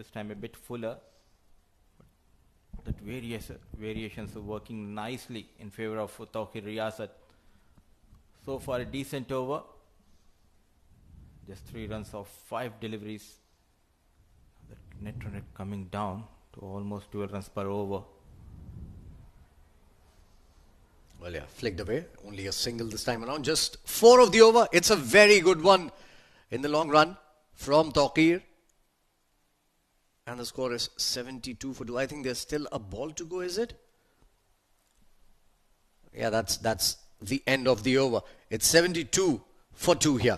This time a bit fuller. That variations are working nicely in favor of Tawqir Riyasat. So far a decent over. Just 3 runs of 5 deliveries. The net run rate coming down to almost 12 runs per over. Well, yeah, flicked away. Only a single this time around. Just 4 of the over. It's a very good one in the long run from Tawqir. And the score is 72 for 2. I think there's still a ball to go, is it? Yeah, that's the end of the over. It's 72 for 2 here.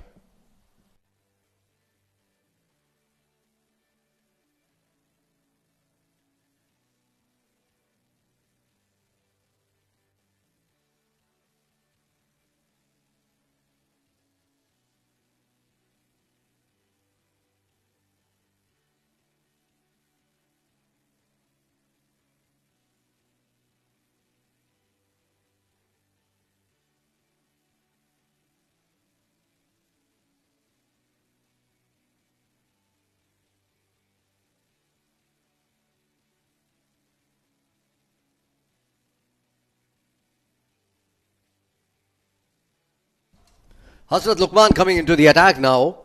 Hasrat Luqman coming into the attack now.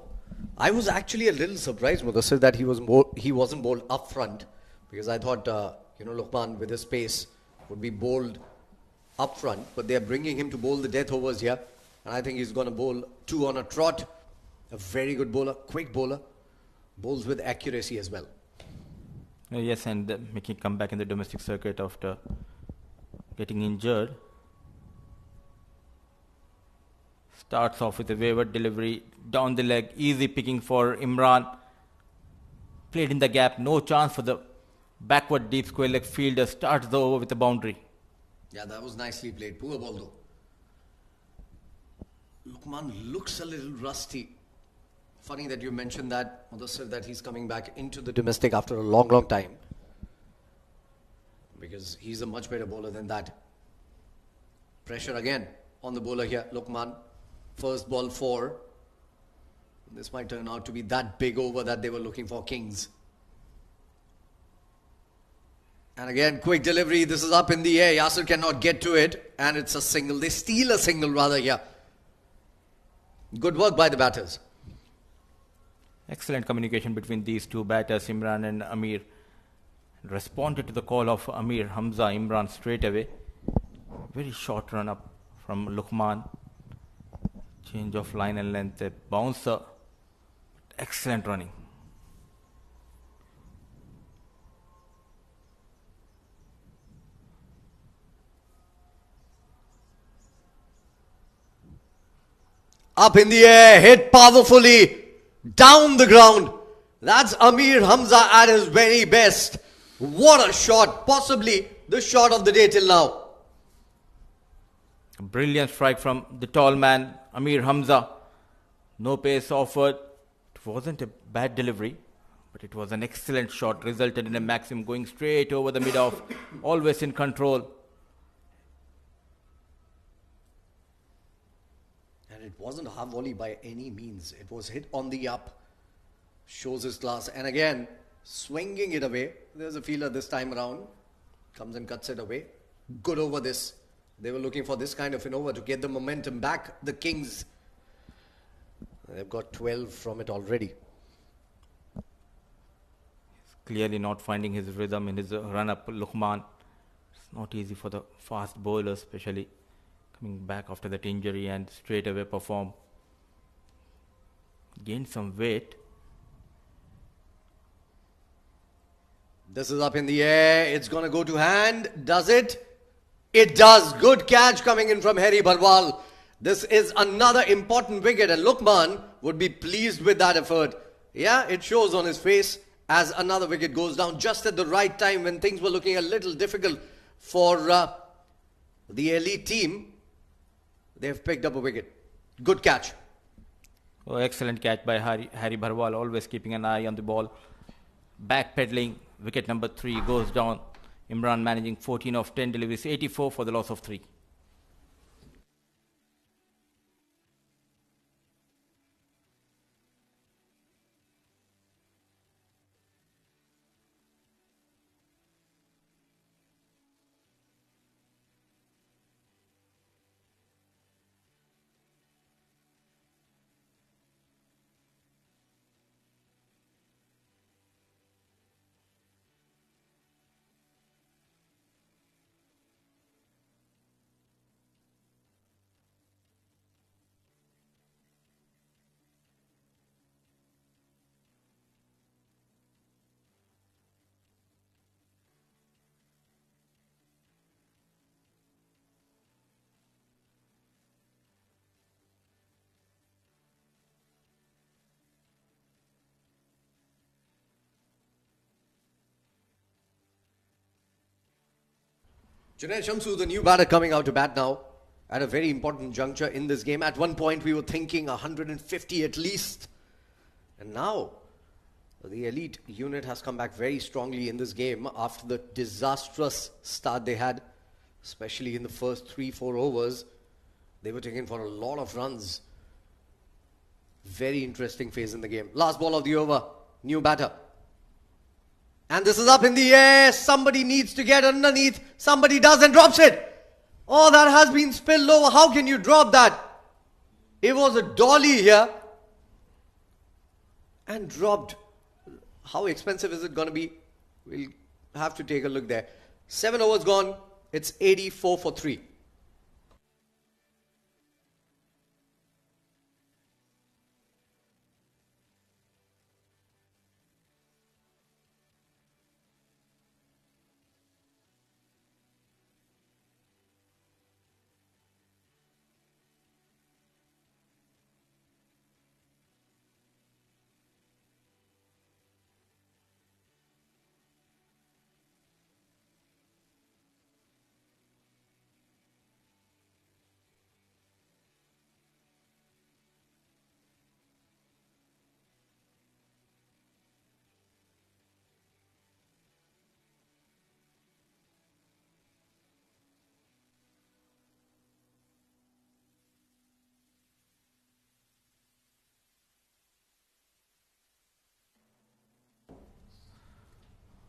I was actually a little surprised, Mudassir, that he wasn't bowled up front, because I thought Luqman with his pace would be bowled up front, but they are bringing him to bowl the death overs here, and I think he's going to bowl 2 on a trot. A very good bowler, quick bowler, bowls with accuracy as well. Yes, and making a comeback in the domestic circuit after getting injured. Starts off with a wayward delivery down the leg, easy picking for Imran. Played in the gap, no chance for the backward deep square leg fielder. Starts the over with a boundary. Yeah, that was nicely played. Poor ball though. Luqman looks a little rusty. Funny that you mentioned that, Mudassir, that he's coming back into the domestic after a long, long time. Because he's a much better bowler than that. Pressure again on the bowler here, Luqman. First ball 4. This might turn out to be that big over that they were looking for, Kings. And again, quick delivery. This is up in the air. Yasir cannot get to it. And it's a single. They steal a single rather here. Good work by the batters. Excellent communication between these two batters, Imran and Amir. Responded to the call of Amir Hamza, Imran straight away. Very short run up from Luqman. Change of line and length, a bouncer. Excellent running. Up in the air, hit powerfully, down the ground. That's Amir Hamza at his very best. What a shot, possibly the shot of the day till now. A brilliant strike from the tall man, Amir Hamza. No pace offered. It wasn't a bad delivery, but it was an excellent shot. Resulted in a maximum going straight over the mid-off. Always in control. And it wasn't a half volley by any means. It was hit on the up. Shows his class. And again, swinging it away. There's a fielder this time around. Comes and cuts it away. Good over this. They were looking for this kind of an over to get the momentum back. The Kings, they've got 12 from it already. He's clearly not finding his rhythm in his run-up, Luqman. It's not easy for the fast bowlers, especially coming back after that injury and straight away perform. Gained some weight. This is up in the air. It's going to go to hand. Does it? It does. Good catch coming in from Harry Barwal. This is another important wicket, and Luqman would be pleased with that effort. Yeah, it shows on his face as another wicket goes down just at the right time when things were looking a little difficult for the elite team. They've picked up a wicket. Good catch. Oh, excellent catch by Harry Barwal, always keeping an eye on the ball. Backpedaling. Wicket number 3 goes down. Imran managing 14 of 10 deliveries, 84 for the loss of 3. Junaid Shamsu, the new batter coming out to bat now at a very important juncture in this game. At one point, we were thinking 150 at least. And now, the elite unit has come back very strongly in this game after the disastrous start they had, especially in the first 3-4 overs. They were taken for a lot of runs. Very interesting phase in the game. Last ball of the over, new batter. And this is up in the air. Somebody needs to get underneath. Somebody does and drops it. Oh, that has been spilled over. How can you drop that? It was a dolly here. And dropped. How expensive is it going to be? We'll have to take a look there. 7 overs gone. It's 84 for 3.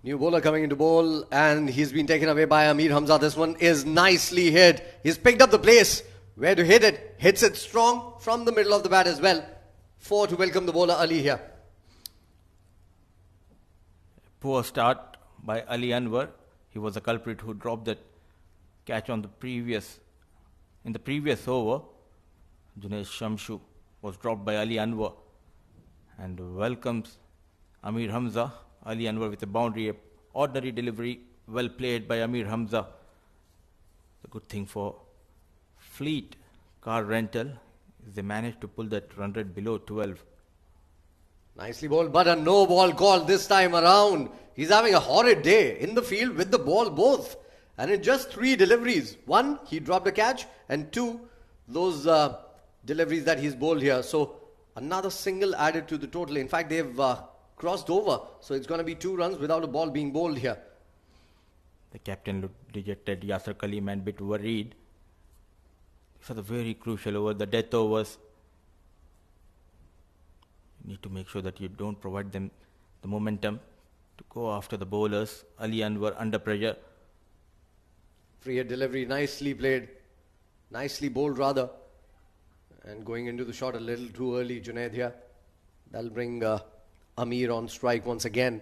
New bowler coming into bowl, and he's been taken away by Amir Hamza. This one is nicely hit. He's picked up the place where to hit it. Hits it strong from the middle of the bat as well. 4 to welcome the bowler Ali here. Poor start by Ali Anwar. He was the culprit who dropped that catch in the previous over. Junaid Shamsu was dropped by Ali Anwar and welcomes Amir Hamza. Ali Anwar with a boundary, ordinary delivery, well played by Amir Hamza. The good thing for Fleet car rental is they managed to pull that run rate below 12. Nicely bowled, but a no ball call this time around. He's having a horrid day in the field with the ball both. And in just 3 deliveries. 1, he dropped a catch, and 2, those deliveries that he's bowled here. So another single added to the total. In fact, they've crossed over. So it's going to be 2 runs without a ball being bowled here. The captain looked dejected. Yasser Khalil and a bit worried. These are the very crucial overs, the death overs. You need to make sure that you don't provide them the momentum to go after the bowlers. Ali Anwar under pressure. Free hit delivery, nicely played. Nicely bowled rather. And going into the shot a little too early, Junaid here. That'll bring Amir on strike once again.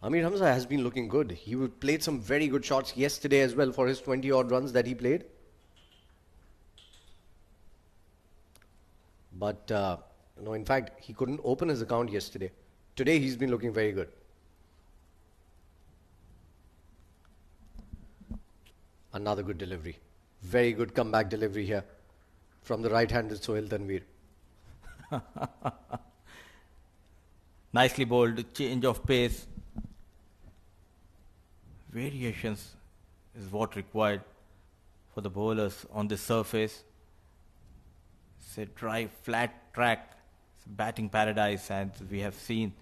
Amir Hamza has been looking good. He played some very good shots yesterday as well for his 20-odd runs that he played. But, no, in fact, he couldn't open his account yesterday. Today, he's been looking very good. Another good delivery. Very good comeback delivery here from the right-handed Sohail Tanveer. Nicely bowled, change of pace. Variations is what required for the bowlers on the surface. It's a dry, flat track. It's batting paradise, and we have seen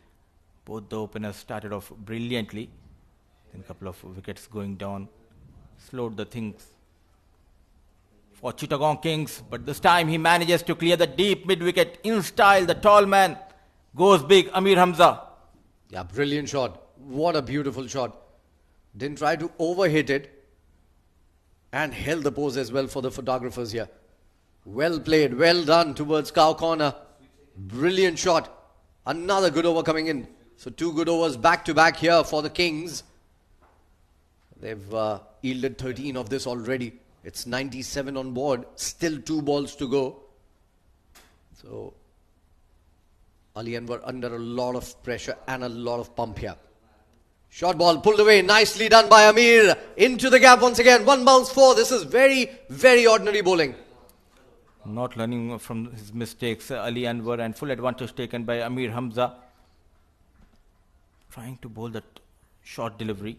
both the openers started off brilliantly. Then a couple of wickets going down slowed the things for Chittagong Kings. But this time he manages to clear the deep mid-wicket in style. The tall man goes big, Amir Hamza. Yeah, brilliant shot. What a beautiful shot. Didn't try to overhit it and held the pose as well for the photographers here. Well played, well done towards cow corner. Brilliant shot. Another good over coming in. So 2 good overs back to back here for the Kings. They've yielded 13 of this already. It's 97 on board. Still 2 balls to go. So Ali Anwar under a lot of pressure and a lot of pump here. Short ball pulled away. Nicely done by Amir. Into the gap once again. 1 bounce 4. This is very, very ordinary bowling. Not learning from his mistakes, Ali Anwar, and full advantage taken by Amir Hamza. Trying to bowl that short delivery.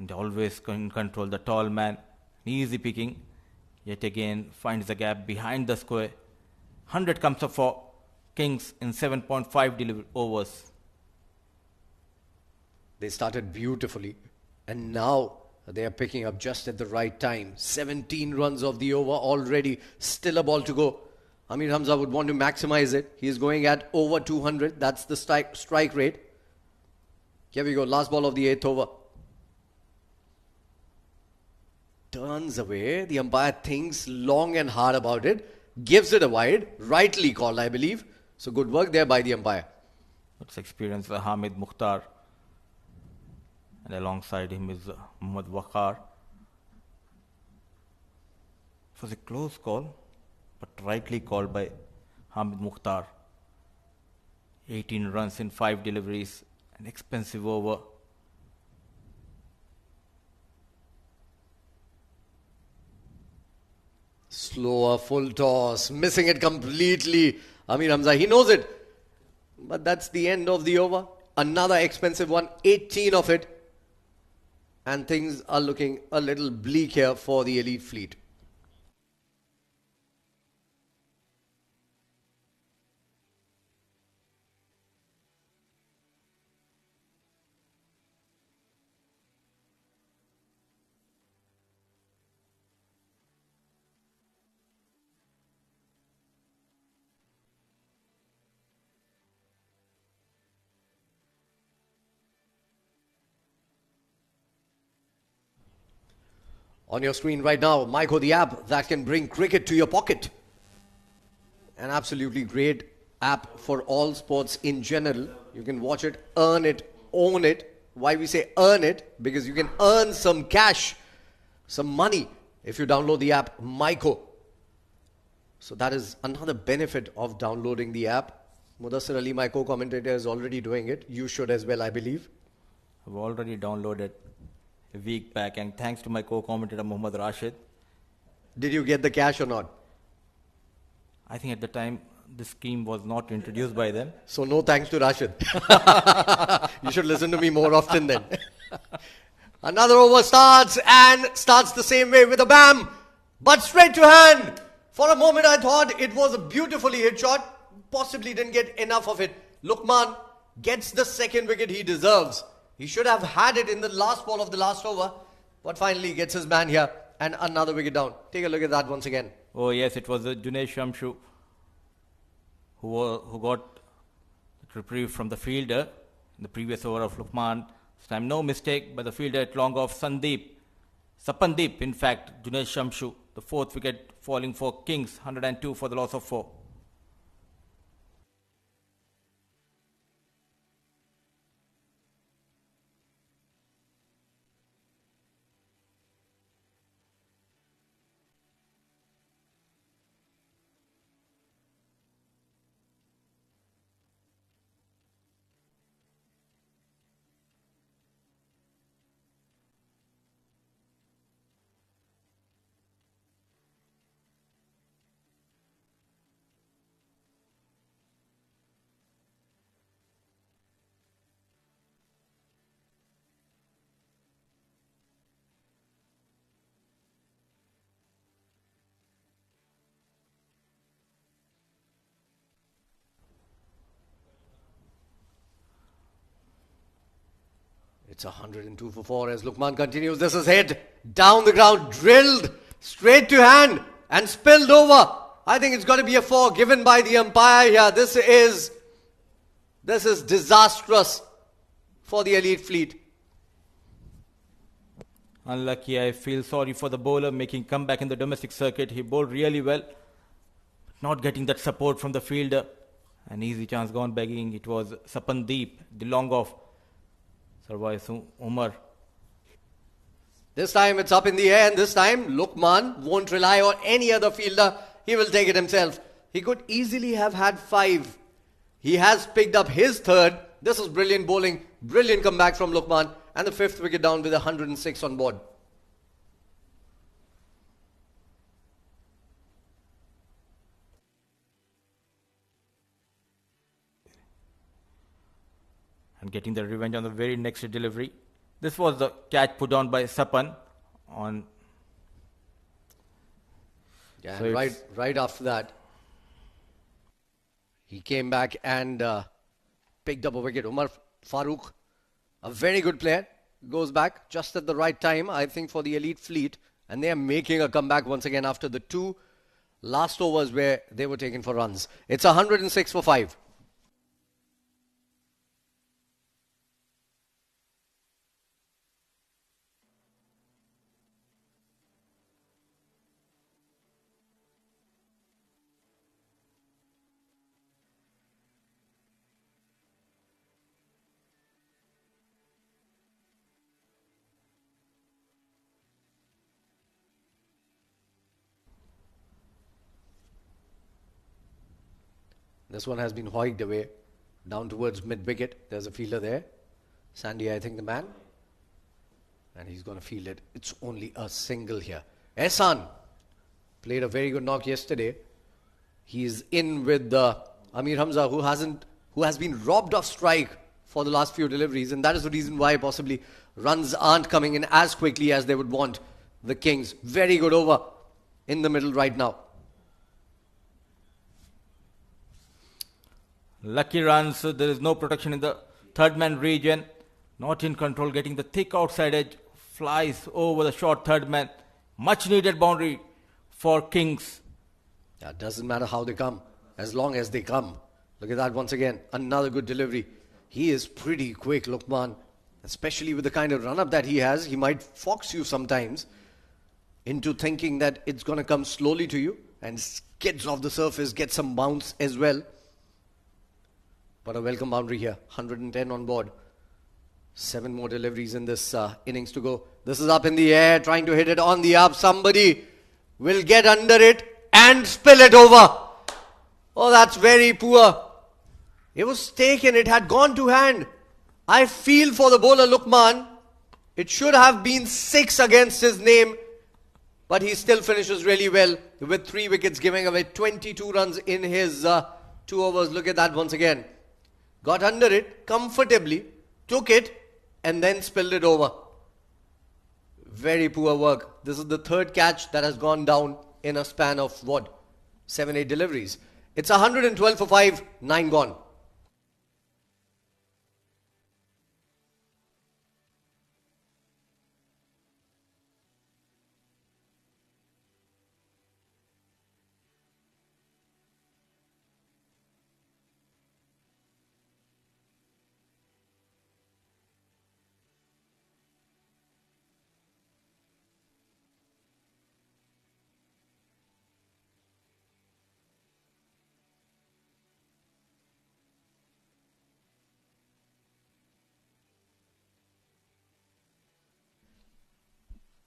and always can control the tall man. Easy picking. Yet again finds the gap behind the square. 100 comes up for Kings in 7.5 delivered overs. They started beautifully, and now they are picking up just at the right time. 17 runs of the over already, still a ball to go. Amir Hamza would want to maximize it. He is going at over 200. That's the strike rate. Here we go, last ball of the 8th over. Turns away. The umpire thinks long and hard about it. Gives it a wide. Rightly called, I believe. So good work there by the umpire. Let's experience Hamid Mukhtar. And alongside him is Muhammad Waqar. It was a close call, but rightly called by Hamid Mukhtar. 18 runs in 5 deliveries. An expensive over. Slower full toss, missing it completely. Amir Hamza, he knows it. But that's the end of the over. Another expensive one, 18 of it. And things are looking a little bleak here for the elite fleet. On your screen right now, Myco, the app that can bring cricket to your pocket. An absolutely great app for all sports in general. You can watch it, earn it, own it. Why we say earn it? Because you can earn some cash, some money if you download the app Myco. So that is another benefit of downloading the app. Mudassir Ali, my co-commentator, is already doing it. You should as well, I believe. I've already downloaded a week back, and thanks to my co-commentator Muhammad Rashid. Did you get the cash or not? I think at the time this scheme was not introduced by them. So no thanks to Rashid. You should listen to me more often then. Another over starts the same way with a bam, but straight to hand. For a moment I thought it was a beautifully hit shot, possibly didn't get enough of it. Luqman gets the second wicket he deserves. He should have had it in the last ball of the last over, but finally gets his man here and another wicket down. Take a look at that once again. Oh yes, it was Junaid Shamshu who got the reprieve from the fielder in the previous over of Luqman. This time no mistake by the fielder at long off Sapandeep, in fact, Junaid Shamshu. The 4th wicket falling for Kings, 102 for the loss of 4. It's 102 for 4 as Luqman continues. This is hit down the ground, drilled straight to hand and spilled over. I think it's got to be a 4 given by the umpire here. This is disastrous for the elite fleet. Unlucky, I feel sorry for the bowler making comeback in the domestic circuit. He bowled really well, but not getting that support from the fielder. An easy chance gone begging. It was Sapandeep, the long off. Survives Umar. This time it's up in the air, and this time Luqman won't rely on any other fielder. He will take it himself. He could easily have had 5. He has picked up his 3rd. This is brilliant bowling. Brilliant comeback from Luqman. And the 5th wicket down with 106 on board. And getting the revenge on the very next delivery. This was the catch put on by Sapan on. Yeah, So and it's- right after that, he came back and picked up a wicket. Umar Farooq, a very good player, goes back just at the right time, I think, for the elite fleet. And they are making a comeback once again after the two last overs where they were taken for runs. It's 106 for 5. This one has been hoiked away down towards mid-wicket. There's a fielder there. Sandy, I think, the man. And he's going to field it. It's only a single here. Ehsan played a very good knock yesterday. He's in with Amir Hamza, who has been robbed of strike for the last few deliveries. And that is the reason why possibly runs aren't coming in as quickly as they would want the Kings. Very good over in the middle right now. Lucky runs. There is no protection in the third man region. Not in control. Getting the thick outside edge. Flies over the short third man. Much needed boundary for Kings. Yeah, doesn't matter how they come, as long as they come. Look at that once again. Another good delivery. He is pretty quick, Lukman. Especially with the kind of run-up that he has. He might fox you sometimes into thinking that it's going to come slowly to you and skids off the surface, get some bounce as well. But a welcome boundary here. 110 on board. 7 more deliveries in this innings to go. This is up in the air, trying to hit it on the up. Somebody will get under it and spill it over. Oh, that's very poor. It was taken. It had gone to hand. I feel for the bowler, Lukman. It should have been 6 against his name. But he still finishes really well with 3 wickets, giving away 22 runs in his 2 overs. Look at that once again. Got under it comfortably, took it, and then spilled it over. Very poor work. This is the 3rd catch that has gone down in a span of, 7-8 deliveries. It's 112 for 5, 9 gone.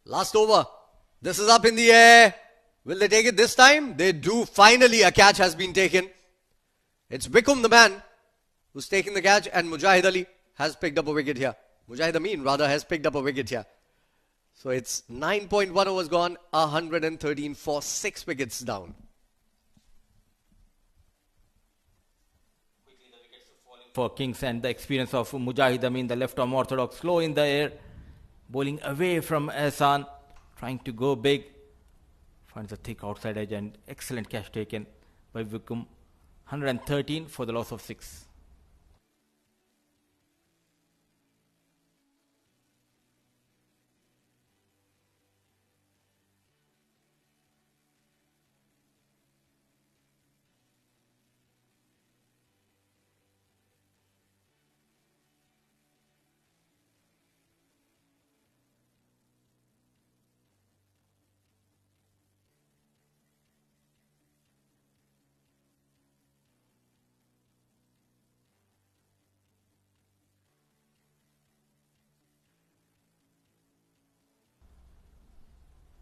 Last over. This is up in the air. Will they take it this time? They do. Finally, a catch has been taken. It's Bikum, the man, who's taking the catch, and Mujahid Ali has picked up a wicket here. Mujahid Amin, rather, has picked up a wicket here. So it's 9.1 overs gone, 113 for 6 wickets down. For Kings, and the experience of Mujahid Amin, the left arm orthodox, slow in the air, bowling away from Ehsan, trying to go big. Finds a thick outside edge and excellent catch taken by Vikum. 113 for the loss of 6.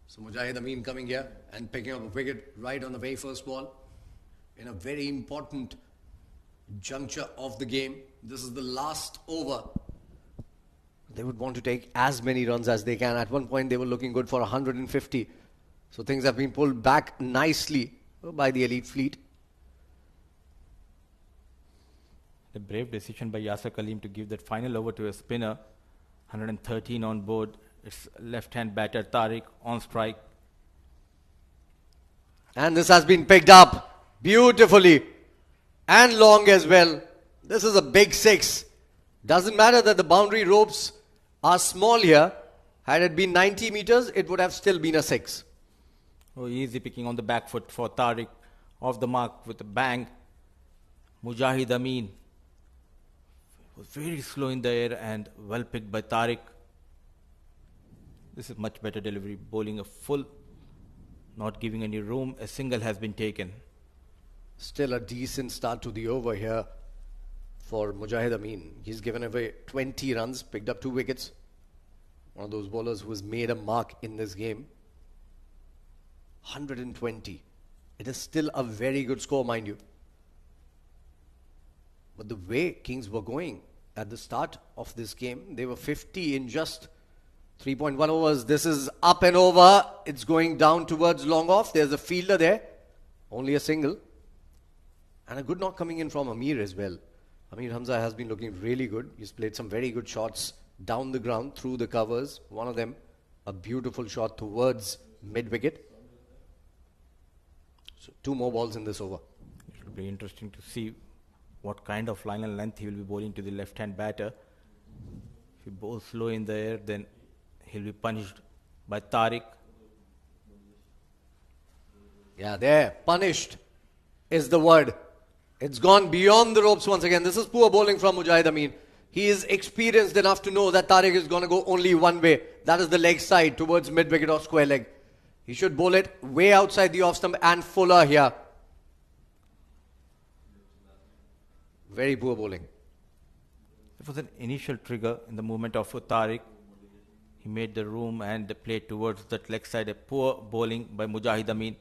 So Mujahid Amin coming here and picking up a wicket right on the very first ball in a very important juncture of the game. This is the last over. They would want to take as many runs as they can. At one point they were looking good for 150. So things have been pulled back nicely by the elite fleet. The brave decision by Yasir Kaleem to give that final over to a spinner. 113 on board. It's left-hand batter Tariq on strike. And this has been picked up beautifully and long as well. This is a big 6. Doesn't matter that the boundary ropes are small here. Had it been 90 meters, it would have still been a 6. Oh, easy picking on the back foot for Tariq. Off the mark with a bang. Mujahid Amin was very slow in the air and well picked by Tariq. This is much better delivery. Bowling a full, not giving any room. A single has been taken. Still a decent start to the over here for Mujahid Amin. He's given away 20 runs, picked up 2 wickets. One of those bowlers who has made a mark in this game. 120. It is still a very good score, mind you. But the way Kings were going at the start of this game, they were 50 in just 3.1 overs. This is up and over. It's going down towards long off. There's a fielder there. Only a single. And a good knock coming in from Amir as well. Amir Hamza has been looking really good. He's played some very good shots down the ground, through the covers. One of them, a beautiful shot towards mid-wicket. So 2 more balls in this over. It will be interesting to see what kind of line and length he will be bowling to the left-hand batter. If he bowls slow in the air, then he'll be punished by Tariq. Yeah, there. Punished is the word. It's gone beyond the ropes once again. This is poor bowling from Mujahid Amin. He is experienced enough to know that Tariq is going to go only one way. That is the leg side towards mid-wicket or square leg. He should bowl it way outside the off-stump and fuller here. Very poor bowling. It was an initial trigger in the movement of Tariq. He made the room and played towards that leg side. A poor bowling by Mujahid Amin.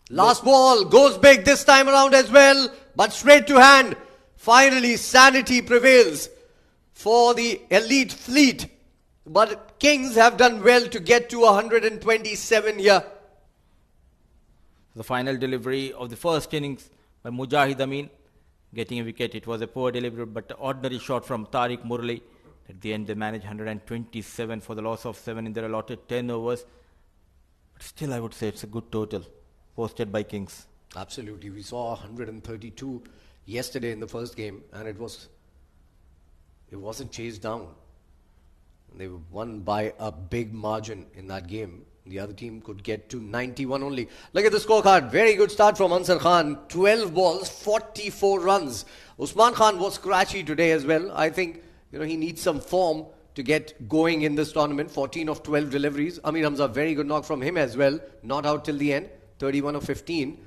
Last ball goes big this time around as well, but straight to hand. Finally, sanity prevails for the elite fleet. But Kings have done well to get to 127 here. The final delivery of the first innings by Mujahid Amin, getting a wicket. It was a poor delivery, but an ordinary shot from Tariq Murali. At the end, they managed 127 for the loss of 7 in their allotted 10 overs. But still, I would say it's a good total posted by Kings. Absolutely. We saw 132 yesterday in the first game, and it wasn't chased down. They won by a big margin in that game. The other team could get to 91 only. Look at the scorecard. Very good start from Ansar Khan. 12 balls, 44 runs. Usman Khan was scratchy today as well. I think he needs some form to get going in this tournament. 14 of 12 deliveries. Amir Hamza, very good knock from him as well. Not out till the end. 31 of 15.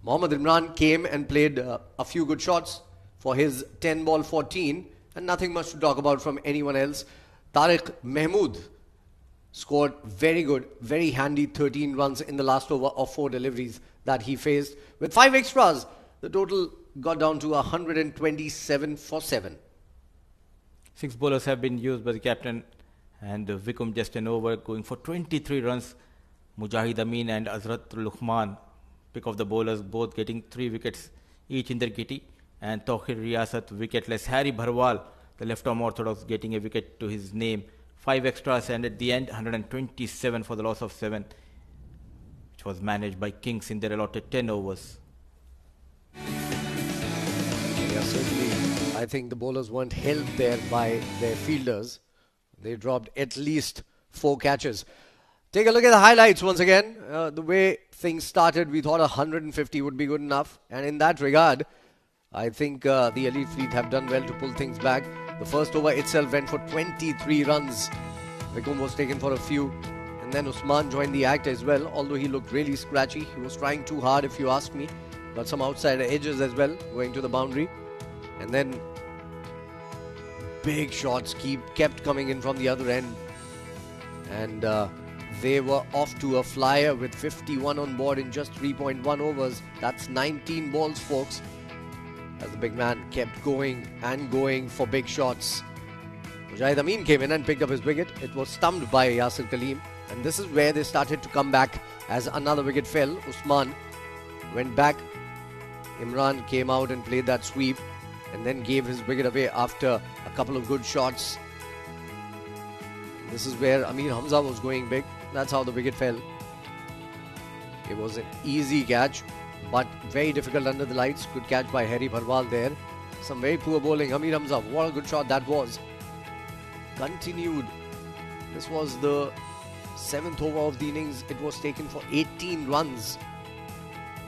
Mohammad Imran came and played a few good shots for his 10 ball 14. And nothing much to talk about from anyone else. Tariq Mahmood scored very good, very handy 13 runs in the last over of 4 deliveries that he faced. With 5 extras, the total got down to 127 for 7. 6 bowlers have been used by the captain, and Vikum just an over, going for 23 runs. Mujahid Amin and Azrat Luqman, pick of the bowlers, both getting 3 wickets each in their kitty. And Tawqir Riyasat wicketless. Harry Bharwal, the left-arm orthodox, getting a wicket to his name. 5 extras, and at the end 127 for the loss of 7, which was managed by Kings in their allotted 10 overs. Yeah, certainly. I think the bowlers weren't helped there by their fielders. They dropped at least 4 catches. Take a look at the highlights once again. The way things started, we thought 150 would be good enough. And in that regard, I think the elite fleet have done well to pull things back. The first over itself went for 23 runs. Vikum was taken for a few. And then Usman joined the act as well. Although he looked really scratchy. He was trying too hard, if you ask me. Got some outside edges as well, going to the boundary. And then big shots kept coming in from the other end. And they were off to a flyer with 51 on board in just 3.1 overs. That's 19 balls, folks. As the big man kept going and going for big shots. Mujahid Amin came in and picked up his wicket. It was stumped by Yasir Kaleem. And this is where they started to come back as another wicket fell. Usman went back. Imran came out and played that sweep and then gave his wicket away after a couple of good shots. This is where Amir Hamza was going big. That's how the wicket fell. It was an easy catch, but very difficult under the lights. Good catch by Harry Bharwal there. Some very poor bowling. Amir Hamza, what a good shot that was. Continued. This was the 7th over of the innings. It was taken for 18 runs.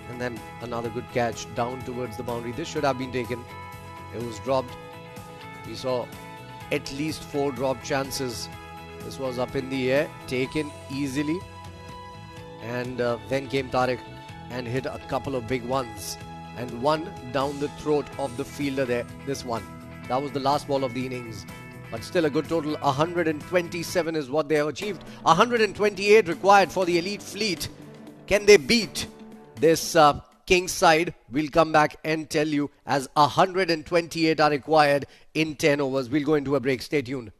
And then another good catch down towards the boundary. This should have been taken. It was dropped. We saw at least 4 drop chances. This was up in the air, taken easily. And then came Tariq and hit a couple of big ones. And one down the throat of the fielder there. This one. That was the last ball of the innings. But still a good total. 127 is what they have achieved. 128 required for the elite fleet. Can they beat this Kings side? We'll come back and tell you, as 128 are required in 10 overs. We'll go into a break. Stay tuned.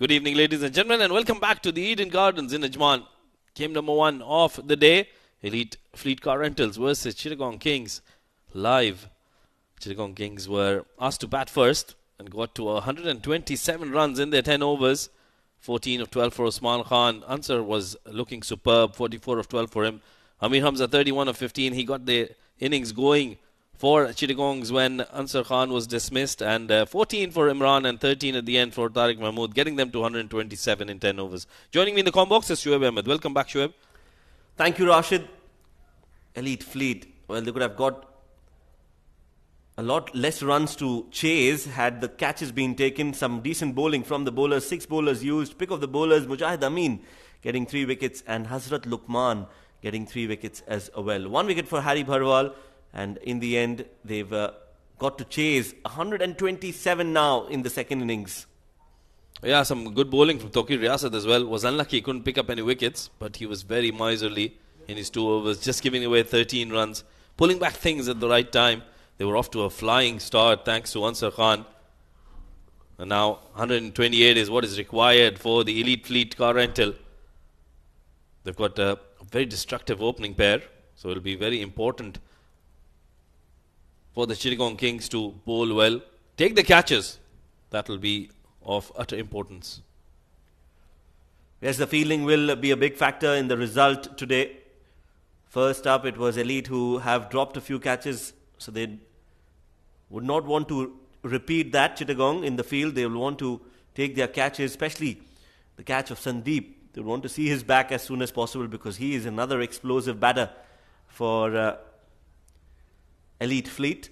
Good evening, ladies and gentlemen, and welcome back to the Eden Gardens in Ajman. Game number 1 of the day, Elite Fleet Car Rentals versus Chittagong Kings live. Chittagong Kings were asked to bat first and got to 127 runs in their 10 overs. 14 of 12 for Osman Khan. Ansar was looking superb, 44 of 12 for him. Amir Hamza, 31 of 15. He got the innings going for Chittagongs when Ansar Khan was dismissed, and 14 for Imran and 13 at the end for Tariq Mahmood, getting them to 127 in 10 overs. Joining me in the com box is Shoaib Ahmed. Welcome back, Shoaib. Thank you, Rashid. Elite Fleet. Well, they could have got a lot less runs to chase had the catches been taken. Some decent bowling from the bowlers. 6 bowlers used. Pick of the bowlers, Mujahid Amin getting 3 wickets and Hazrat Luqman getting 3 wickets as well. 1 wicket for Harry Bharwal. And in the end, they've got to chase 127 now in the second innings. Yeah, some good bowling from Tawqir Riyasat as well. Was unlucky, he couldn't pick up any wickets, but he was very miserly in his 2 overs, just giving away 13 runs, pulling back things at the right time. They were off to a flying start thanks to Ansar Khan. And now 128 is what is required for the Elite Fleet Car Rental. They've got a very destructive opening pair, so it'll be very important for the Chittagong Kings to bowl well. Take the catches. That will be of utter importance. Yes, the fielding will be a big factor in the result today. First up, it was Elite who have dropped a few catches, so they would not want to repeat that, Chittagong, in the field. They will want to take their catches, especially the catch of Sandeep. They want to see his back as soon as possible because he is another explosive batter for Elite Fleet.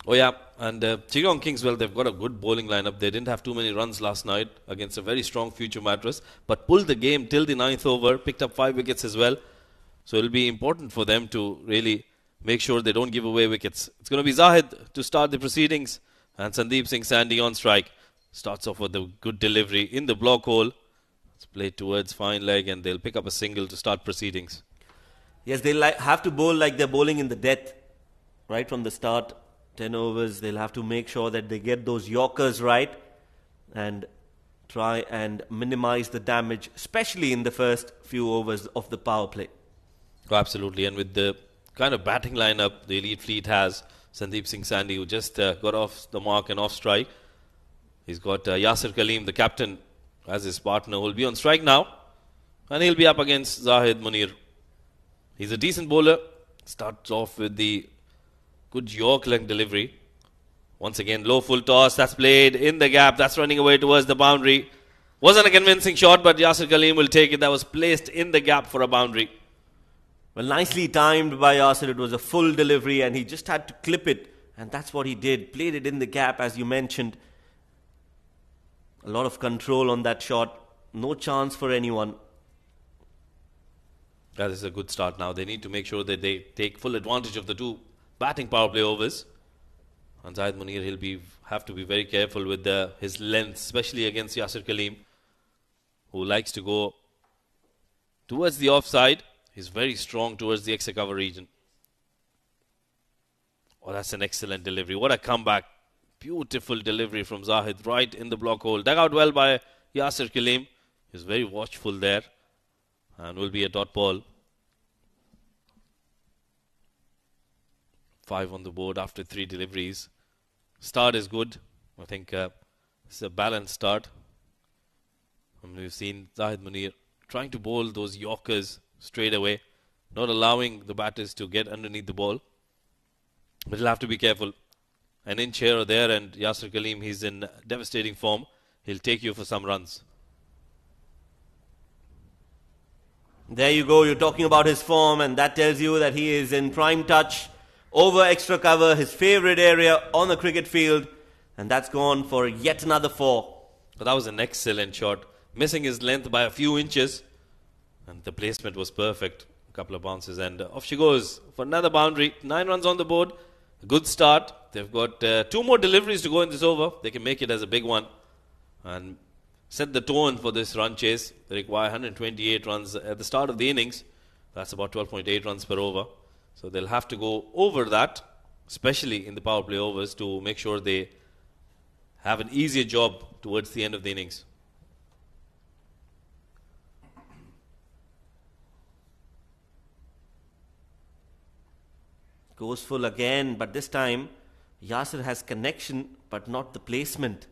Oh yeah, and Chittagong Kings, well, they've got a good bowling lineup. They didn't have too many runs last night against a very strong Future Mattress, but pulled the game till the 9th over, picked up 5 wickets as well. So it'll be important for them to really make sure they don't give away wickets. It's going to be Zahid to start the proceedings, and Sandeep Singh Sandy on strike. Starts off with a good delivery in the block hole. It's played towards fine leg, and they'll pick up a single to start proceedings. Yes, they'll have to bowl like they're bowling in the death right from the start. 10 overs, they'll have to make sure that they get those Yorkers right and try and minimize the damage, especially in the first few overs of the power play. Oh, absolutely, and with the kind of batting lineup the Elite Fleet has, Sandeep Singh Sandy, who just got off the mark and off strike. He's got Yasir Kaleem, the captain, as his partner, who will be on strike now, and he'll be up against Zahid Munir. He's a decent bowler. Starts off with the good York length delivery. Once again, low full toss. That's played in the gap. That's running away towards the boundary. Wasn't a convincing shot, but Yasir Kaleem will take it. That was placed in the gap for a boundary. Well, nicely timed by Yasir. It was a full delivery and he just had to clip it. And that's what he did. Played it in the gap, as you mentioned. A lot of control on that shot. No chance for anyone. That is a good start now. They need to make sure that they take full advantage of the 2 batting power play overs. And Zahid Munir, he'll have to be very careful with his length, especially against Yasir Kaleem, who likes to go towards the offside. He's very strong towards the extra cover region. Oh, that's an excellent delivery. What a comeback. Beautiful delivery from Zahid right in the block hole. Dug out well by Yasir Kaleem. He's very watchful there. And will be a dot ball. 5 on the board after 3 deliveries. Start is good. I think it's a balanced start. And we've seen Zahid Munir trying to bowl those Yorkers straight away, not allowing the batters to get underneath the ball. But he'll have to be careful. An inch here or there, and Yasir Kaleem, he's in devastating form. He'll take you for some runs. There you go. You're talking about his form, and that tells you that he is in prime touch over extra cover, his favorite area on the cricket field. And that's gone for yet another 4. But that was an excellent shot. Missing his length by a few inches. And the placement was perfect. A couple of bounces, and off she goes for another boundary. 9 runs on the board. A good start. They've got 2 more deliveries to go in this over. They can make it as a big one and set the tone for this run chase. They require 128 runs at the start of the innings. That's about 12.8 runs per over. So they'll have to go over that, especially in the power play overs, to make sure they have an easier job towards the end of the innings. Goes full again, but this time Yasir has connection but not the placement.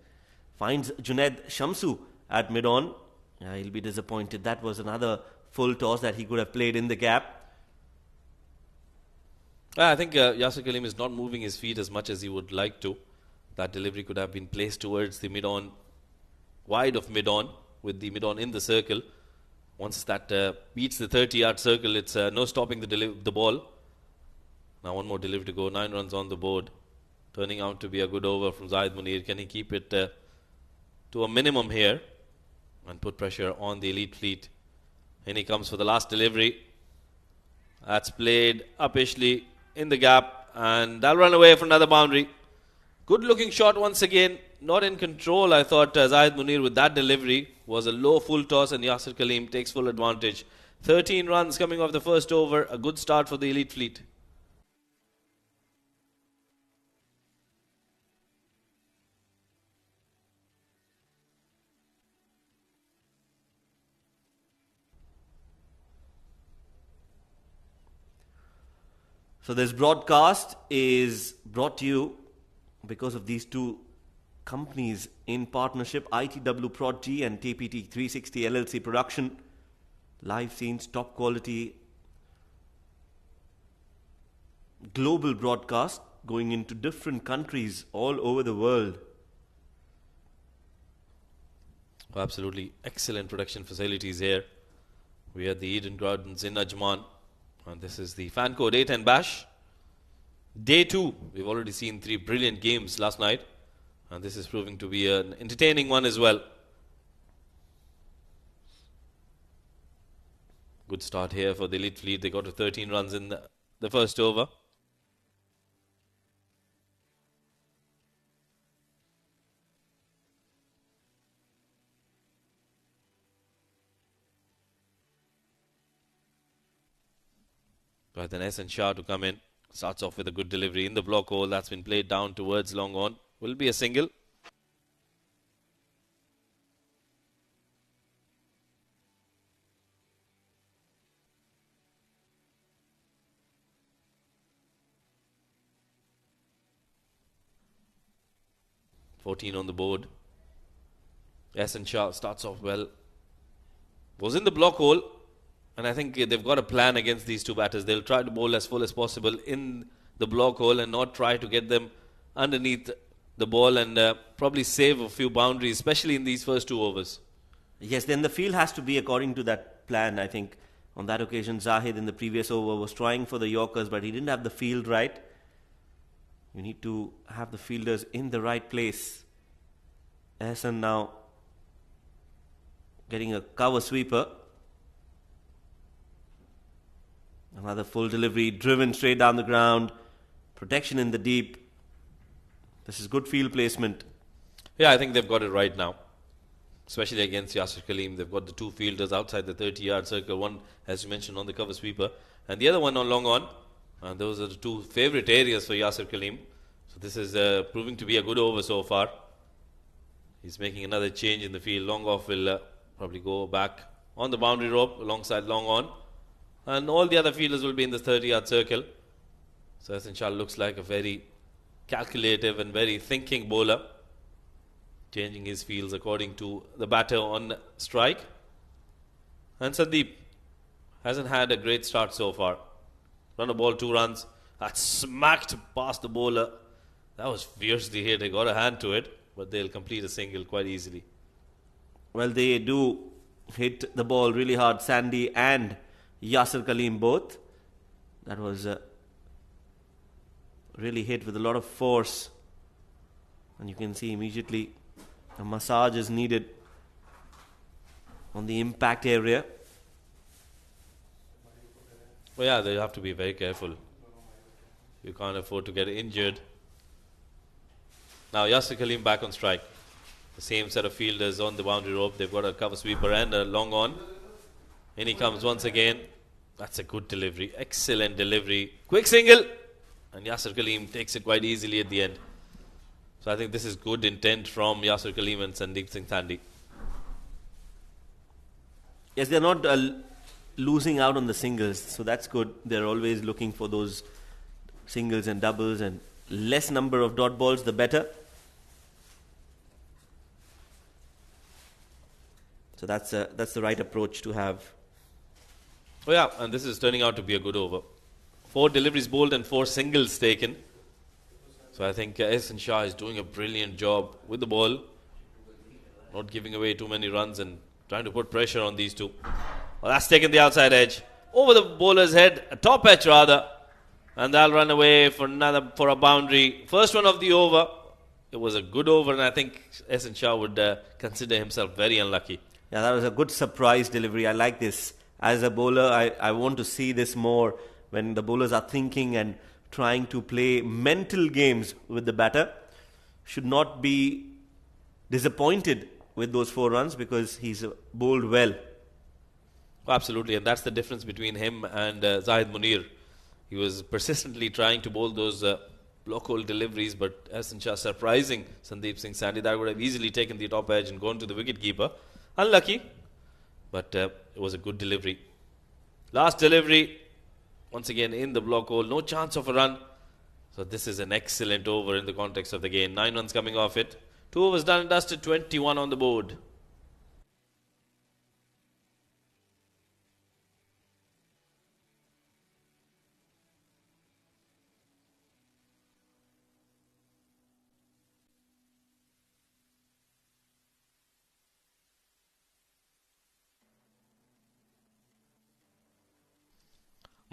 Finds Junaid Shamsu at mid-on. Yeah, he'll be disappointed. That was another full toss that he could have played in the gap. I think Yasir Khalim is not moving his feet as much as he would like to. That delivery could have been placed towards the mid-on, wide of mid-on, with the mid-on in the circle. Once that beats the 30-yard circle, it's no stopping the ball. Now one more delivery to go, 9 runs on the board. Turning out to be a good over from Zahid Munir. Can he keep it to a minimum here and put pressure on the elite fleet? In he comes for the last delivery. That's played uppishly in the gap, and that'll run away for another boundary. Good looking shot once again. Not in control, I thought. Zahid Munir with that delivery was a low full toss, and Yasir Khalim takes full advantage. 13 runs coming off the first over. A good start for the elite fleet. So this broadcast is brought to you because of these two companies in partnership, ITW Prod G and TPT 360 LLC Production. Live scenes, top quality, global broadcast going into different countries all over the world. Absolutely excellent production facilities here. We are at the Eden Gardens in Ajman. And this is the fan code A10 Bash. Day 2. We've already seen 3 brilliant games last night. And this is proving to be an entertaining one as well. Good start here for the elite fleet. They got to 13 runs in the first over. But then S and Shah to come in. Starts off with a good delivery in the block hole. That's been played down towards long on. Will be a single. $14 on the board. S and Shah starts off well. Was in the block hole. And I think they've got a plan against these two batters. They'll try to bowl as full as possible in the block hole and not try to get them underneath the ball and probably save a few boundaries, especially in these first 2 overs. Yes, then the field has to be according to that plan. I think on that occasion, Zahid in the previous over was trying for the Yorkers, but he didn't have the field right. You need to have the fielders in the right place. Ehsan now getting a cover sweeper. Another full delivery, driven straight down the ground. Protection in the deep. This is good field placement. Yeah, I think they've got it right now. Especially against Yasir Khalim. They've got the 2 fielders outside the 30-yard circle. One, as you mentioned, on the cover sweeper. And the other one on long on. And those are the 2 favorite areas for Yasir Khalim. So this is proving to be a good over so far. He's making another change in the field. Long off will probably go back on the boundary rope alongside long on. And all the other fielders will be in the 30-yard circle. So Hassan Shah looks like a very calculative and very thinking bowler. Changing his fields according to the batter on strike. And Sandeep hasn't had a great start so far. Run a ball, 2 runs. That smacked past the bowler. That was fiercely hit. They got a hand to it. But they'll complete a single quite easily. Well, they do hit the ball really hard. Sandy and Yasir Khalim both. That was really hit with a lot of force. And you can see immediately a massage is needed on the impact area. Well, yeah, they have to be very careful. You can't afford to get injured. Now Yasir Khalim back on strike. The same set of fielders on the boundary rope. They've got a cover sweeper and a long on. In he comes once again. That's a good delivery. Excellent delivery. Quick single. And Yasir Khalim takes it quite easily at the end. So I think this is good intent from Yasir Kaleem and Sandeep Singh Sandhi. Yes, they're not losing out on the singles, so that's good. They're always looking for those singles and doubles, and less number of dot balls, the better. So that's the right approach to have. Oh yeah, and this is turning out to be a good over. 4 deliveries bowled and 4 singles taken. So I think Ehsan Shah is doing a brilliant job with the ball, not giving away too many runs and trying to put pressure on these two. Well, that's taken the outside edge. Over the bowler's head, a top edge rather. And they'll run away for a boundary. First one of the over. It was a good over, and I think Ehsan Shah would consider himself very unlucky. Yeah, that was a good surprise delivery. I like this. As a bowler, I want to see this more when the bowlers are thinking and trying to play mental games with the batter. Should not be disappointed with those 4 runs because he's bowled well. Absolutely, and that's the difference between him and Zahid Munir. He was persistently trying to bowl those block hole deliveries, but Ehsan Shah surprising Sandeep Singh Sandhi. That would have easily taken the top edge and gone to the wicketkeeper. Unlucky, but it was a good delivery. Last delivery, once again in the block hole, no chance of a run. So this is an excellent over in the context of the game. 9 runs coming off it. 2 overs done and dusted, 21 on the board.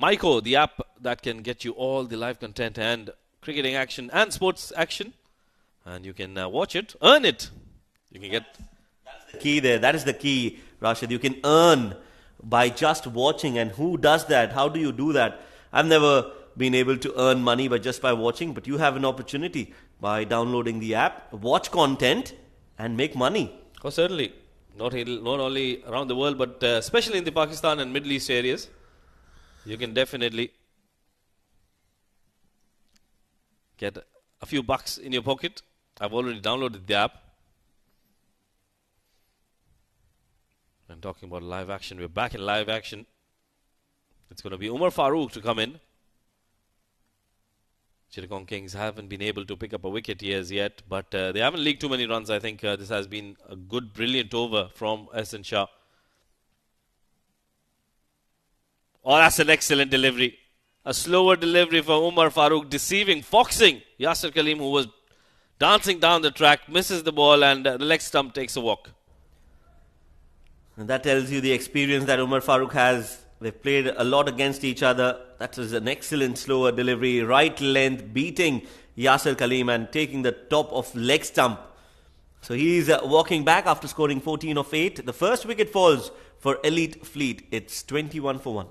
Myco, the app that can get you all the live content and cricketing action and sports action. And you can watch it, earn it. You can get... That's the key there. That is the key, Rashid. You can earn by just watching. And who does that? How do you do that? I've never been able to earn money just by watching, but you have an opportunity by downloading the app, watch content, and make money. Oh, certainly. Not only around the world, but especially in the Pakistan and Middle East areas. You can definitely get a few bucks in your pocket. I've already downloaded the app. And talking about live action, we're back in live action. It's going to be Umar Farooq to come in. Chittagong Kings haven't been able to pick up a wicket yet, but they haven't leaked too many runs. I think this has been a good, brilliant over from Ehsan Shah. Oh, that's an excellent delivery. A slower delivery for Umar Farooq, deceiving, foxing Yasir Kaleem, who was dancing down the track, misses the ball, and the leg stump takes a walk. And that tells you the experience that Umar Farooq has. They've played a lot against each other. That was an excellent slower delivery, right length, beating Yasir Kaleem and taking the top of leg stump. So he's walking back after scoring 14 of 8. The first wicket falls for Elite Fleet. It's 21 for 1.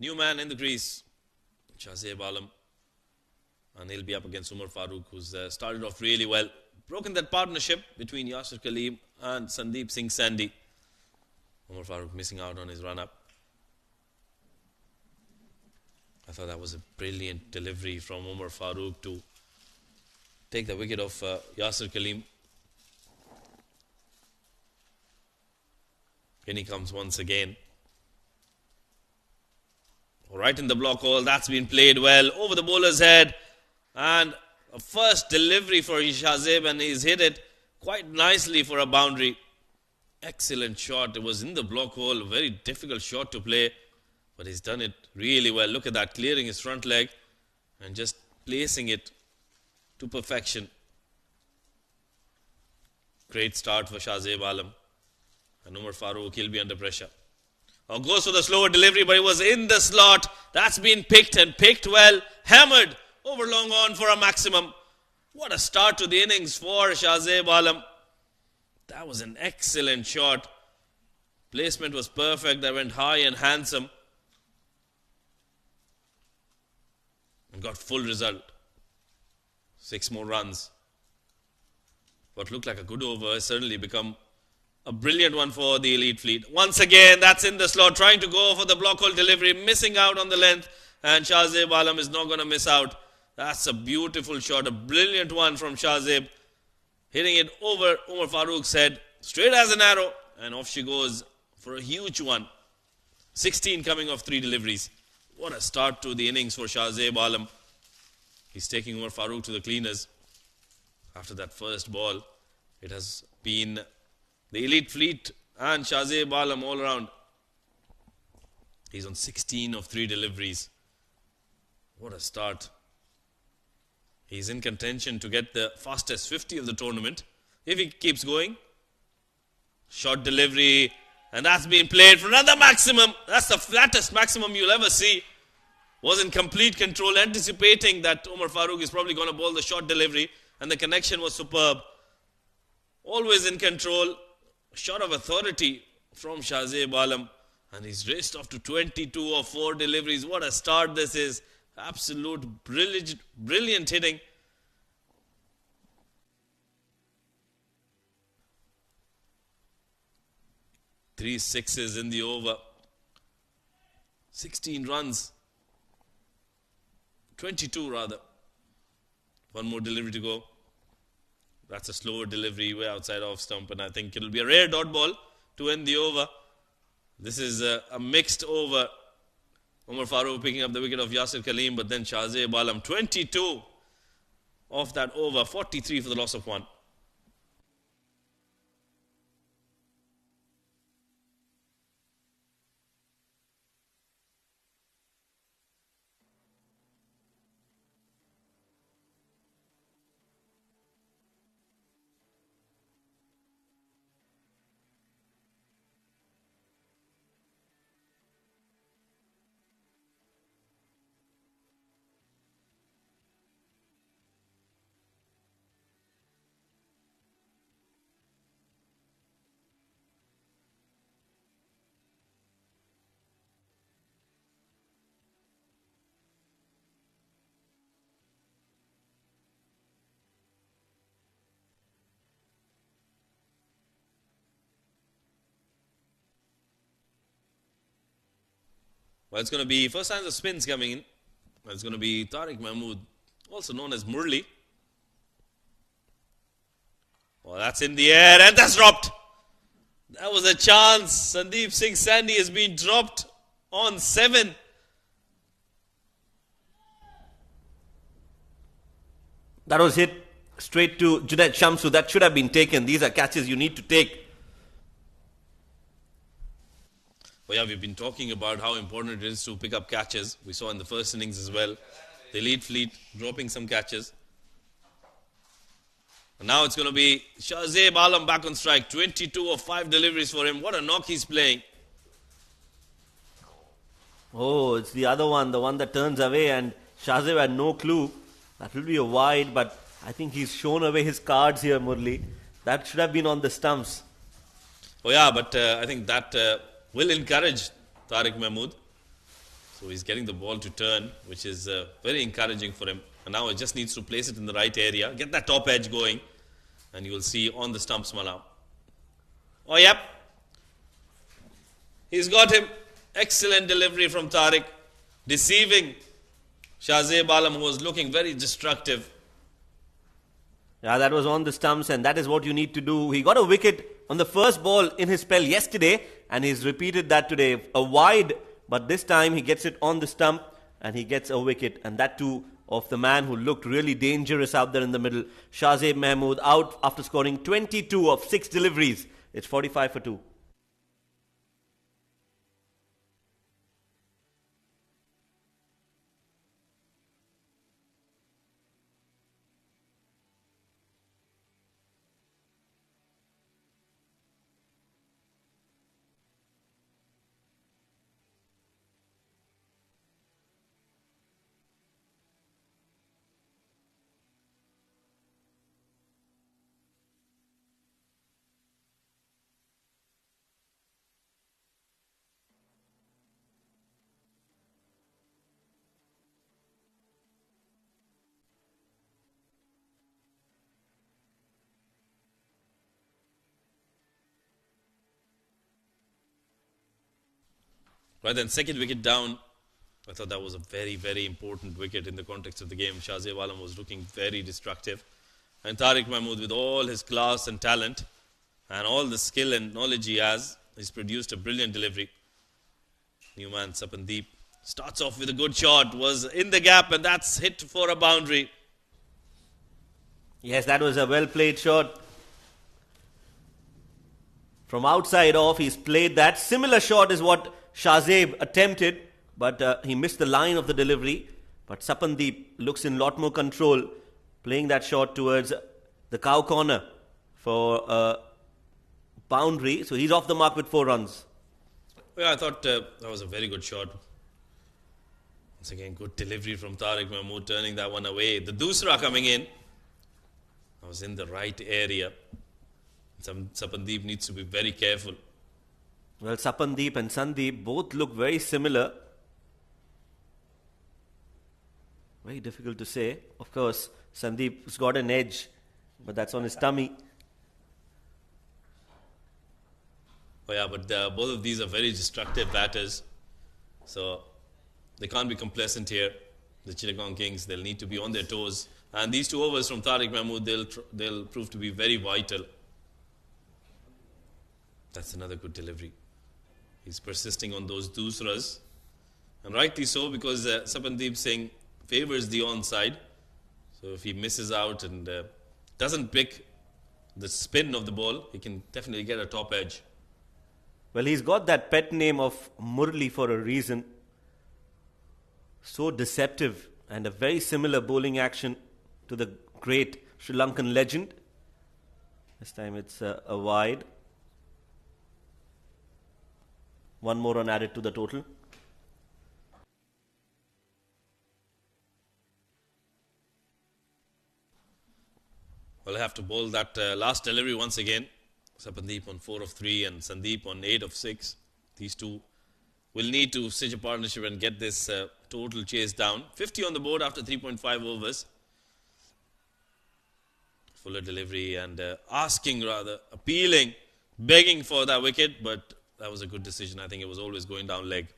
New man in the crease, Shahzeb Alam. And he'll be up against Umar Farooq, who's started off really well. Broken that partnership between Yasir Kaleem and Sandeep Singh Sandhi. Umar Farooq missing out on his run-up. I thought that was a brilliant delivery from Umar Farooq to take the wicket of Yasir Kaleem. In he comes once again. Right in the block hole. That's been played well over the bowler's head. And a first delivery for Shahzeb, and he's hit it quite nicely for a boundary. Excellent shot. It was in the block hole. A very difficult shot to play, but he's done it really well. Look at that, clearing his front leg and just placing it to perfection. Great start for Shahzeb Alam. And Umar Farooq, he'll be under pressure. Goes for the slower delivery, but it was in the slot. That's been picked and picked well. Hammered over long on for a maximum. What a start to the innings for Shahzeb Alam. That was an excellent shot. Placement was perfect. That went high and handsome. And got full result. 6 more runs. What looked like a good over has certainly become a brilliant one for the elite fleet. Once again, that's in the slot, trying to go for the block hole delivery, missing out on the length, and Shahzeb Alam is not going to miss out. That's a beautiful shot, a brilliant one from Shahzeb, hitting it over Umar Farooq's head, straight as an arrow, and off she goes for a huge one. 16 coming off 3 deliveries. What a start to the innings for Shahzeb Alam. He's taking Umar Farooq to the cleaners. After that first ball, it has been the elite fleet and Shahzeb Alam all around. He's on 16 of 3 deliveries. What a start. He's in contention to get the fastest 50 of the tournament if he keeps going. Short delivery, and that's been played for another maximum. That's the flattest maximum you'll ever see. Was in complete control, anticipating that Umar Farooq is probably going to bowl the short delivery, and the connection was superb. Always in control. Shot of authority from Shahzeb Alam, and he's raced off to 22 of 4 deliveries. What a start this is. Absolute brilliant hitting. Three sixes in the over. 16 runs. 22 rather. One more delivery to go. That's a slower delivery way outside off stump, and I think it'll be a rare dot ball to end the over. This is a mixed over. Umar Farooq picking up the wicket of Yasir Kaleem, but then Shahzeb Alam 22 off that over, 43 for the loss of 1. Well, it's going to be first signs of spins coming in. It's going to be Tariq Mahmood, also known as Murli. Well, that's in the air, and that's dropped. That was a chance. Sandeep Singh Sandhi has been dropped on 7. That was hit straight to Junaid Shamsu. That should have been taken. These are catches you need to take. Well, yeah, we've been talking about how important it is to pick up catches. We saw in the first innings as well. The elite fleet dropping some catches. And now it's going to be Shahzeb Alam back on strike. 22 of 5 deliveries for him. What a knock he's playing. Oh, it's the other one, the one that turns away, and Shahzeb had no clue. That will be a wide, but I think he's shown away his cards here, Murli. That should have been on the stumps. Oh yeah, but I think that will encourage Tariq Mahmood. So he's getting the ball to turn, which is very encouraging for him. And now he just needs to place it in the right area, get that top edge going, and you will see on the stumps now. Oh, yep. He's got him. Excellent delivery from Tariq, deceiving Shahzeb Alam, who was looking very destructive. Yeah, that was on the stumps, and that is what you need to do. He got a wicket on the first ball in his spell yesterday, and he's repeated that today. A wide But this time he gets it on the stump and he gets a wicket. And that too of the man who looked really dangerous out there in the middle. Shahzeb Mahmood out after scoring 22 of 6 deliveries. It's 45 for 2. Right then, second wicket down. I thought that was a very, very important wicket in the context of the game. Shahzeb Alam was looking very destructive. And Tariq Mahmood, with all his class and talent and all the skill and knowledge he has, he's produced a brilliant delivery. New man Sapandeep starts off with a good shot, was in the gap, and that's hit for a boundary. Yes, that was a well played shot. From outside off, he's played that. Similar shot is what Shahzeb attempted, but he missed the line of the delivery. But Sapandeep looks in a lot more control, playing that shot towards the cow corner for a boundary. So he's off the mark with 4 runs. Yeah, I thought that was a very good shot. Once again, good delivery from Tariq Mahmood, turning that one away. The Dusra coming in. I was in the right area. Sapandeep needs to be very careful. Well, Sapandeep and Sandeep both look very similar. Very difficult to say. Of course, Sandeep's got an edge, but that's on his tummy. Oh yeah, but both of these are very destructive batters. So they can't be complacent here. The Chittagong Kings, they'll need to be on their toes. And these 2 overs from Tariq Mahmood, they'll prove to be very vital. That's another good delivery. He's persisting on those dusras. And rightly so, because Sapandeep Singh favors the onside. So if he misses out and doesn't pick the spin of the ball, he can definitely get a top edge. Well, he's got that pet name of Murli for a reason. So deceptive and a very similar bowling action to the great Sri Lankan legend. This time it's a wide. 1 more run added to the total. Well, I have to bowl that last delivery once again. Sapandeep on 4 of 3 and Sandeep on 8 of 6. These two will need to stitch a partnership and get this total chase down. 50 on the board after 3.5 overs. Fuller delivery and appealing, begging for that wicket, but that was a good decision. I think it was always going down leg.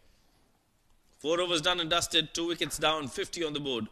4 overs done and dusted, 2 wickets down, 50 on the board.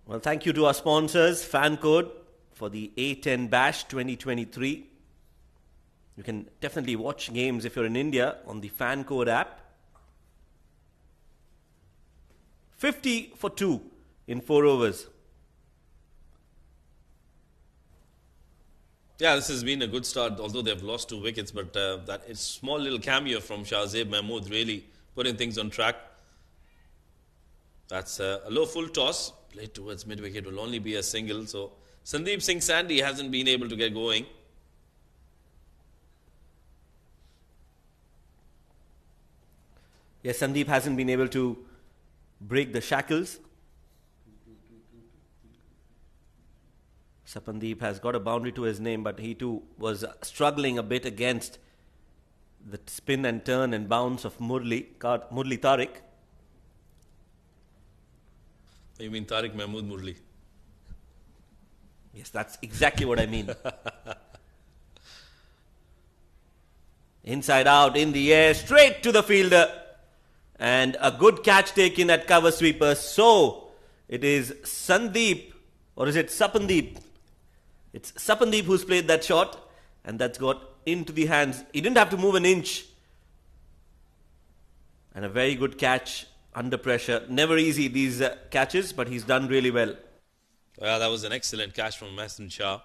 Well, thank you to our sponsors, Fan Code, for the A10 Bash 2023. You can definitely watch games if you're in India on the Fan Code app. 50 for 2 in 4 overs. Yeah, this has been a good start, although they've lost 2 wickets, but that is small little cameo from Shahzeb Mahmood really putting things on track. That's a low full toss, played towards mid-wicket, will only be a single. So Sandeep Singh Sandy hasn't been able to get going. Yes, Sandeep hasn't been able to break the shackles. Sapandeep has got a boundary to his name, but he too was struggling a bit against the spin and turn and bounce of Murli Tariq. You mean Tariq Mahmood Murli? Yes, that's exactly what I mean. Inside out, in the air, straight to the fielder. And a good catch taken at cover sweeper. So, it is Sandeep, or is it Sapandeep? It's Sapandeep who's played that shot, and that's got into the hands. He didn't have to move an inch. And a very good catch under pressure. Never easy, these catches, but he's done really well. Well, that was an excellent catch from Mason Shah.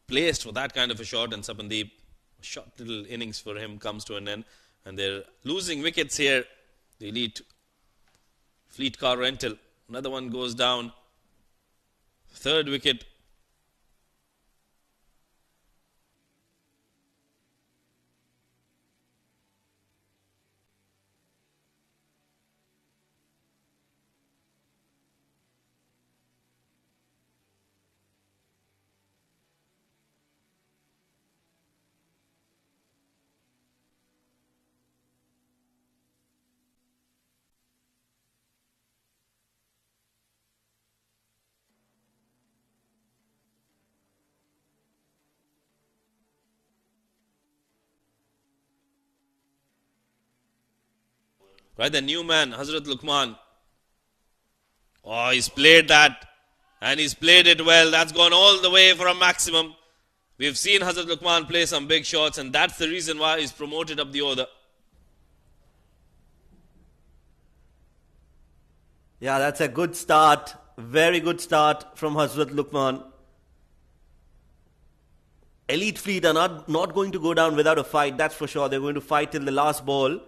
Placed for that kind of a shot, and Sapandeep, a short little innings for him comes to an end. And they're losing wickets here. The elite Fleet Car Rental. Another one goes down. Third wicket. Right, the new man, Hazrat Luqman. Oh, he's played that. And he's played it well. That's gone all the way for a maximum. We've seen Hazrat Luqman play some big shots, and that's the reason why he's promoted up the order. Yeah, that's a good start. Very good start from Hazrat Luqman. Elite Fleet are not going to go down without a fight, that's for sure. They're going to fight till the last ball.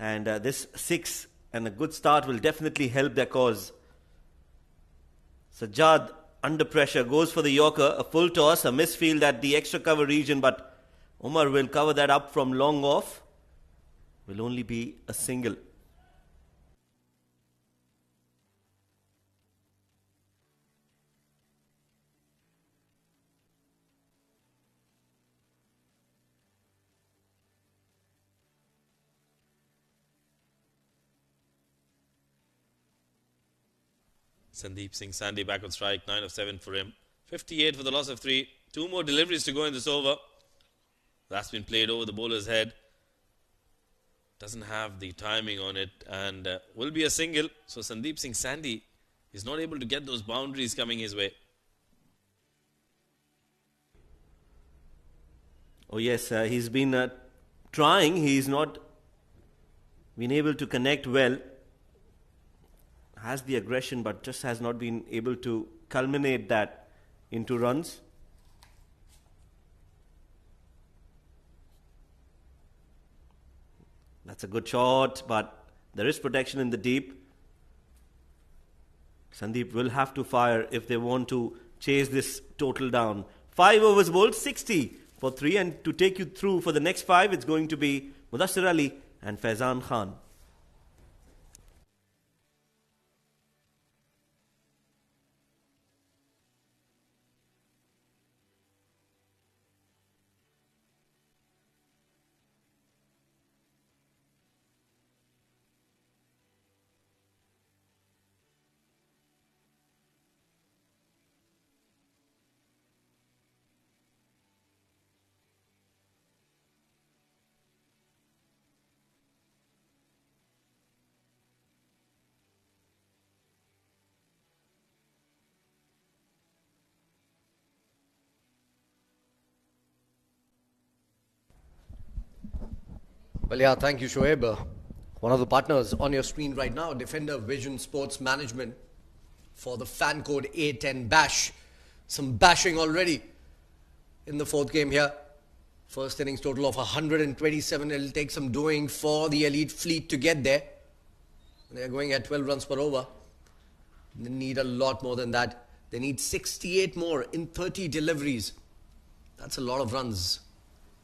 And this 6 and a good start will definitely help their cause. Sajjad, under pressure, goes for the Yorker. A full toss, a misfield at the extra cover region, but Umar will cover that up from long off. Will only be a single. Sandeep Singh Sandy back on strike, 9 of 7 for him. 58 for the loss of 3. 2 more deliveries to go in this over. That's been played over the bowler's head. Doesn't have the timing on it and will be a single. So Sandeep Singh Sandy is not able to get those boundaries coming his way. Oh yes, he's been trying. He's not been able to connect well. Has the aggression, but just has not been able to culminate that into runs. That's a good shot, but there is protection in the deep. Sandeep will have to fire if they want to chase this total down. 5 overs bowled, 60 for 3, and to take you through for the next 5, it's going to be Mudassir Ali and Faizan Khan. Well, yeah, thank you, Shoaib. One of the partners on your screen right now, Defender Vision Sports Management for the fan code A10 Bash. Some bashing already in the 4th game here. First innings total of 127. It'll take some doing for the Elite Fleet to get there. They're going at 12 runs per over. They need a lot more than that. They need 68 more in 30 deliveries. That's a lot of runs.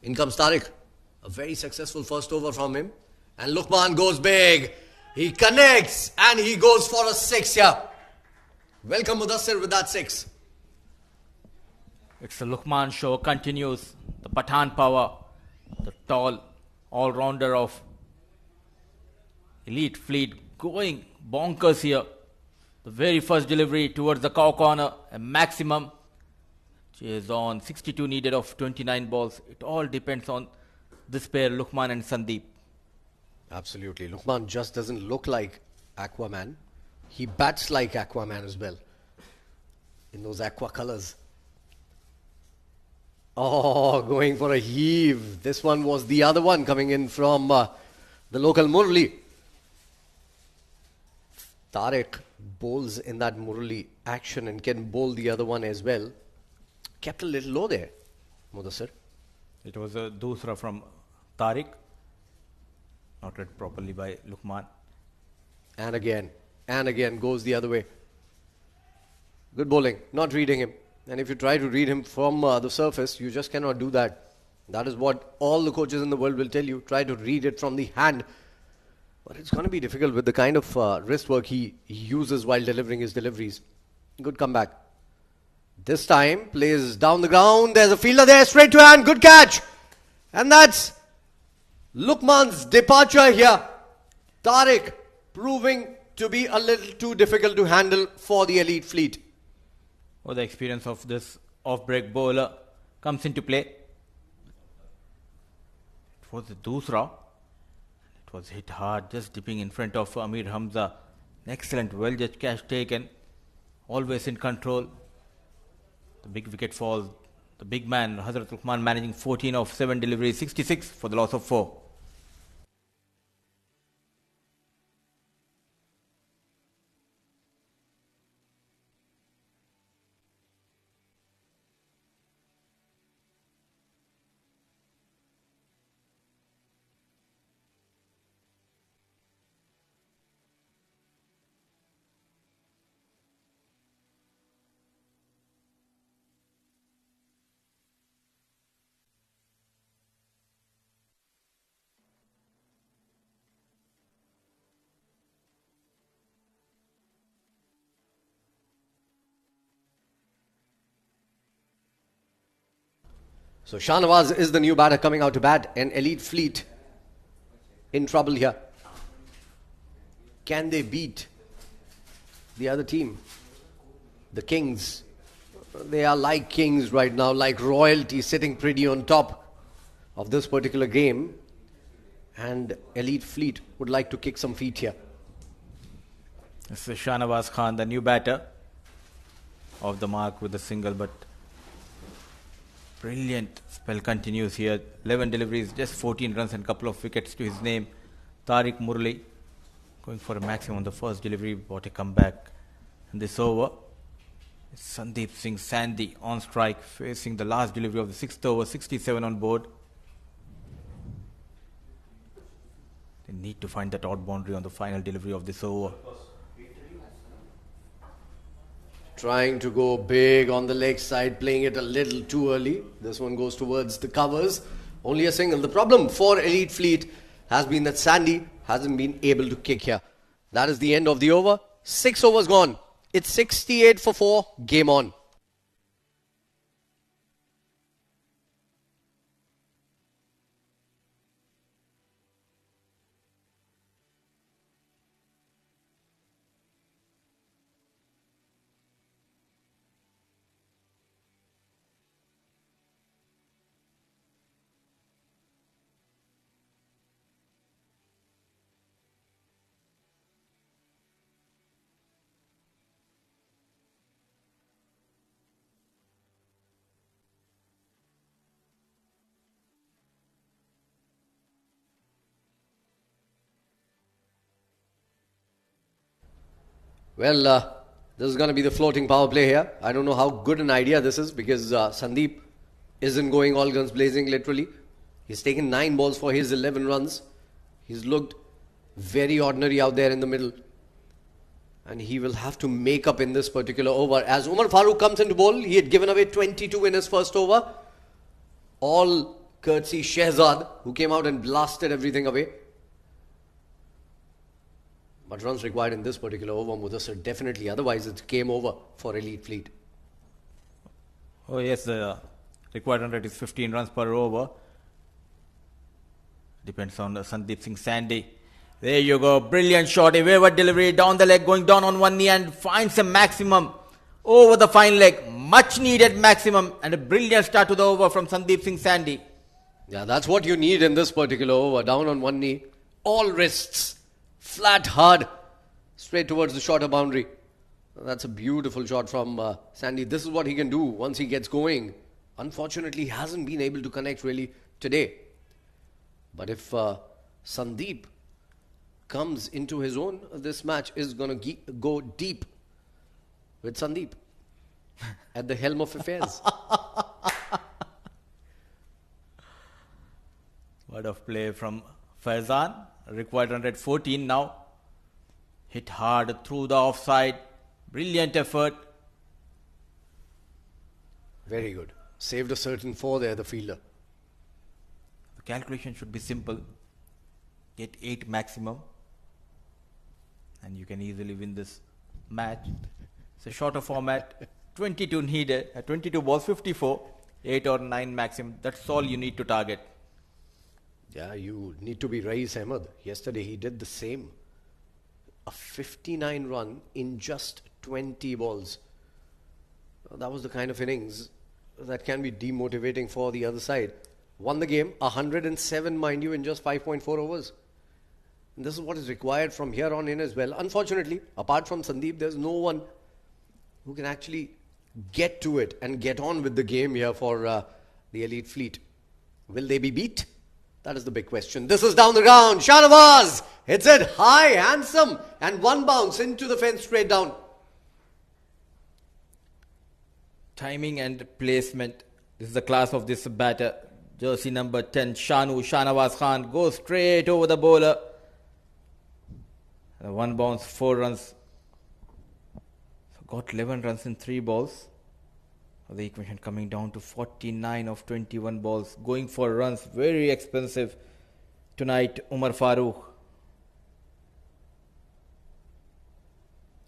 In comes Tariq. A very successful first over from him. And Lukman goes big. He connects and he goes for a 6 here. Welcome Mudassir with that 6. It's the Lukman show continues. The Pathan power, the tall all-rounder of Elite Fleet going bonkers here. The very first delivery towards the cow corner, a maximum. Chase on, 62 needed of 29 balls. It all depends on this pair, Lukman and Sandeep. Absolutely. Lukman just doesn't look like Aquaman. He bats like Aquaman as well. In those aqua colors. Oh, going for a heave. This one was the other one coming in from the local Murli. Tariq bowls in that Murli action and can bowl the other one as well. Kept a little low there, Mudassir. It was a dusra from Tariq. Not read properly by Lukman. And again goes the other way. Good bowling, not reading him. And if you try to read him from the surface, you just cannot do that. That is what all the coaches in the world will tell you. Try to read it from the hand. But it's going to be difficult with the kind of wrist work he uses while delivering his deliveries. Good comeback. This time, plays down the ground. There's a fielder there, straight to hand. Good catch. And that's Lukman's departure here. Tariq proving to be a little too difficult to handle for the Elite Fleet. Oh, the experience of this off-break bowler comes into play. It was a dusra. It was hit hard, just dipping in front of Amir Hamza. An excellent, well-judged catch taken. Always in control. The big wicket fall. The big man, Hazrat Lukman, managing 14 of 7 deliveries, 66 for the loss of 4. So Shahnawaz is the new batter coming out to bat, and Elite Fleet in trouble here. Can they beat the other team? The Kings. They are like kings right now, like royalty, sitting pretty on top of this particular game. And Elite Fleet would like to kick some feet here. This is Shahnawaz Khan, the new batter, off the mark with a single, but brilliant spell continues here. 11 deliveries, just 14 runs and couple of wickets to his name. Tariq Murli going for a maximum on the first delivery. What a comeback. And this over, Sandeep Singh Sandy on strike, facing the last delivery of the 6th over, 67 on board. They need to find that odd boundary on the final delivery of this over. Trying to go big on the leg side, playing it a little too early. This one goes towards the covers. Only a single. The problem for Elite Fleet has been that Sandy hasn't been able to kick here. That is the end of the over. 6 overs gone. It's 68 for 4. Game on. Well, this is going to be the floating power play here. I don't know how good an idea this is because Sandeep isn't going all guns blazing literally. He's taken 9 balls for his 11 runs. He's looked very ordinary out there in the middle. And he will have to make up in this particular over. As Umar Farooq comes into bowl, he had given away 22 in his first over. All courtesy Shehzad, who came out and blasted everything away. But runs required in this particular over, Mudassir, definitely. Otherwise, it's game over for Elite Fleet. Oh yes, the required run rate is 15 runs per over. Depends on the Sandeep Singh Sandy. There you go, brilliant shot, a wayward delivery down the leg, going down on one knee and finds a maximum over the fine leg. Much needed maximum and a brilliant start to the over from Sandeep Singh Sandy. Yeah, that's what you need in this particular over. Down on one knee, all wrists, flat, hard, straight towards the shorter boundary. That's a beautiful shot from Sandy. This is what he can do once he gets going. Unfortunately, he hasn't been able to connect really today. But if Sandeep comes into his own, this match is going to go deep with Sandeep at the helm of affairs. Word of play from Faizan. Required run rate 14 now. Hit hard through the offside. Brilliant effort. Very good. Saved a certain 4 there, the fielder. The calculation should be simple. Get 8 maximum. And you can easily win this match. It's a shorter format. 22 needed. 22 balls, 54. 8 or 9 maximum. That's all you need to target. Yeah, you need to be Rais Ahmed. Yesterday he did the same. A 59 run in just 20 balls. That was the kind of innings that can be demotivating for the other side. Won the game, 107 mind you, in just 5.4 overs. And this is what is required from here on in as well. Unfortunately, apart from Sandeep, there's no one who can actually get to it and get on with the game here for the Elite Fleet. Will they be beat? That is the big question. This is down the ground. Shahnawaz hits it high, handsome, and one bounce into the fence straight down. Timing and placement. This is the class of this batter. Jersey number 10, Shahnawaz Khan, goes straight over the bowler. One bounce, 4 runs. So got 11 runs in 3 balls. The equation coming down to 49 of 21 balls. Going for runs, very expensive tonight, Umar Farooq.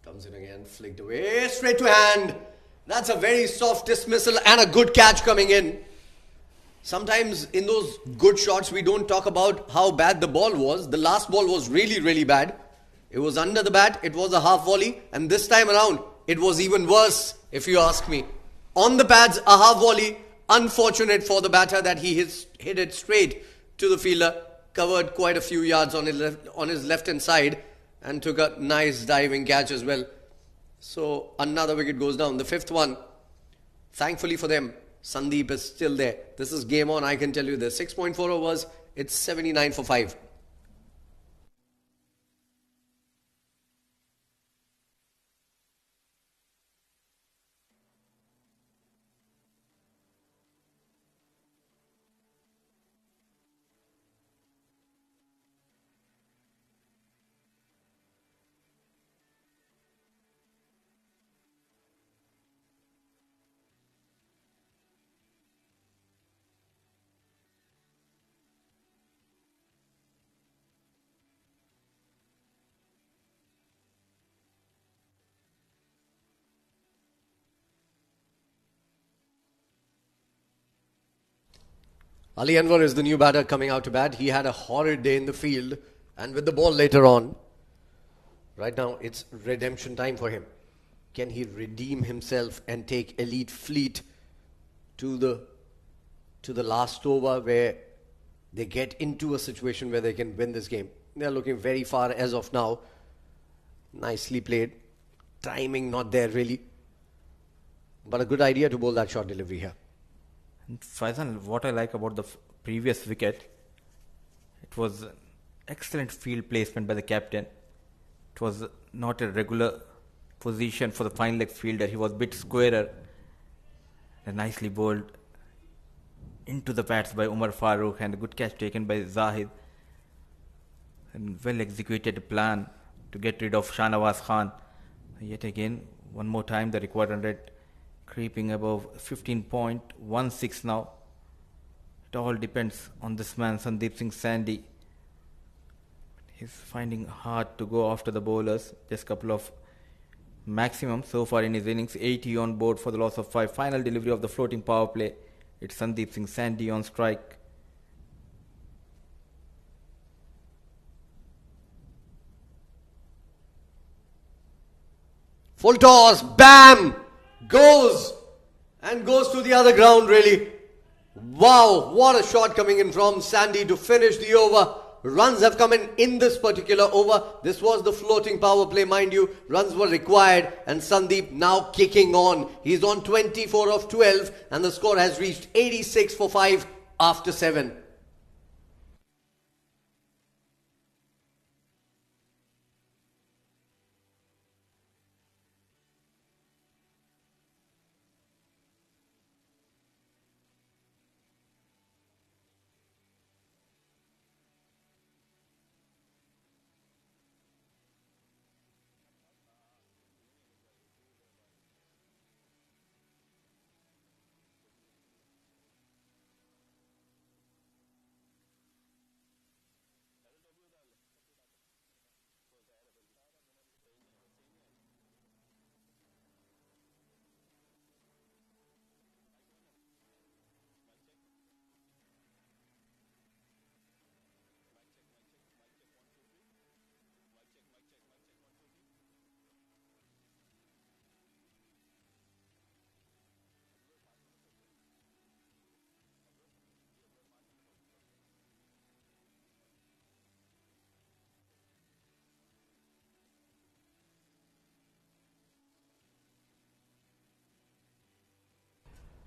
Comes in again, flicked away, straight to hand. That's a very soft dismissal and a good catch coming in. Sometimes in those good shots, we don't talk about how bad the ball was. The last ball was really, really bad. It was under the bat, it was a half volley, and this time around, it was even worse, if you ask me. On the pads, a half volley. Unfortunate for the batter that he hit it straight to the fielder. Covered quite a few yards on his left-hand side and took a nice diving catch as well. So another wicket goes down. The 5th one, thankfully for them, Sandeep is still there. This is game on, I can tell you this. 6.4 overs, it's 79 for 5. Ali Anwar is the new batter coming out to bat. He had a horrid day in the field and with the ball later on. Right now, it's redemption time for him. Can he redeem himself and take Elite Fleet to the last over where they get into a situation where they can win this game? They're looking very far as of now. Nicely played. Timing not there really. But a good idea to bowl that short delivery here. And Faizan, what I like about the previous wicket, it was excellent field placement by the captain. It was not a regular position for the fine leg fielder. He was a bit squarer. And nicely bowled into the pads by Umar Farooq and a good catch taken by Zahid. And well executed plan to get rid of Shahnawaz Khan. Yet again, one more time the required run rate creeping above 15.16 now. It all depends on this man, Sandeep Singh Sandy. He's finding hard to go after the bowlers. Just couple of maximum so far in his innings. 80 on board for the loss of 5. Final delivery of the floating power play. It's Sandeep Singh Sandy on strike. Full toss, bam! Goes! And goes to the other ground really. Wow, what a shot coming in from Sandy to finish the over. Runs have come in this particular over. This was the floating power play, mind you. Runs were required and Sandeep now kicking on. He's on 24 of 12 and the score has reached 86 for 5 after 7.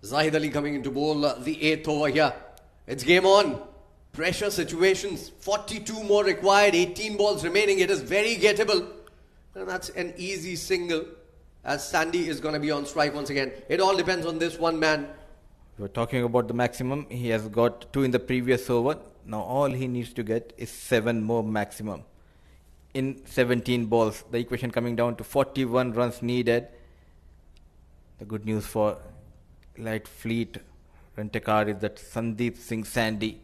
Zahid Ali coming into bowl the 8th over here. It's game on. Pressure situations. 42 more required. 18 balls remaining. It is very gettable. And that's an easy single. As Sandy is going to be on strike once again. It all depends on this one man. We're talking about the maximum. He has got 2 in the previous over. Now all he needs to get is 7 more maximum. In 17 balls. The equation coming down to 41 runs needed. The good news for Light Fleet Rent-A-Car is that Sandeep Singh Sandy,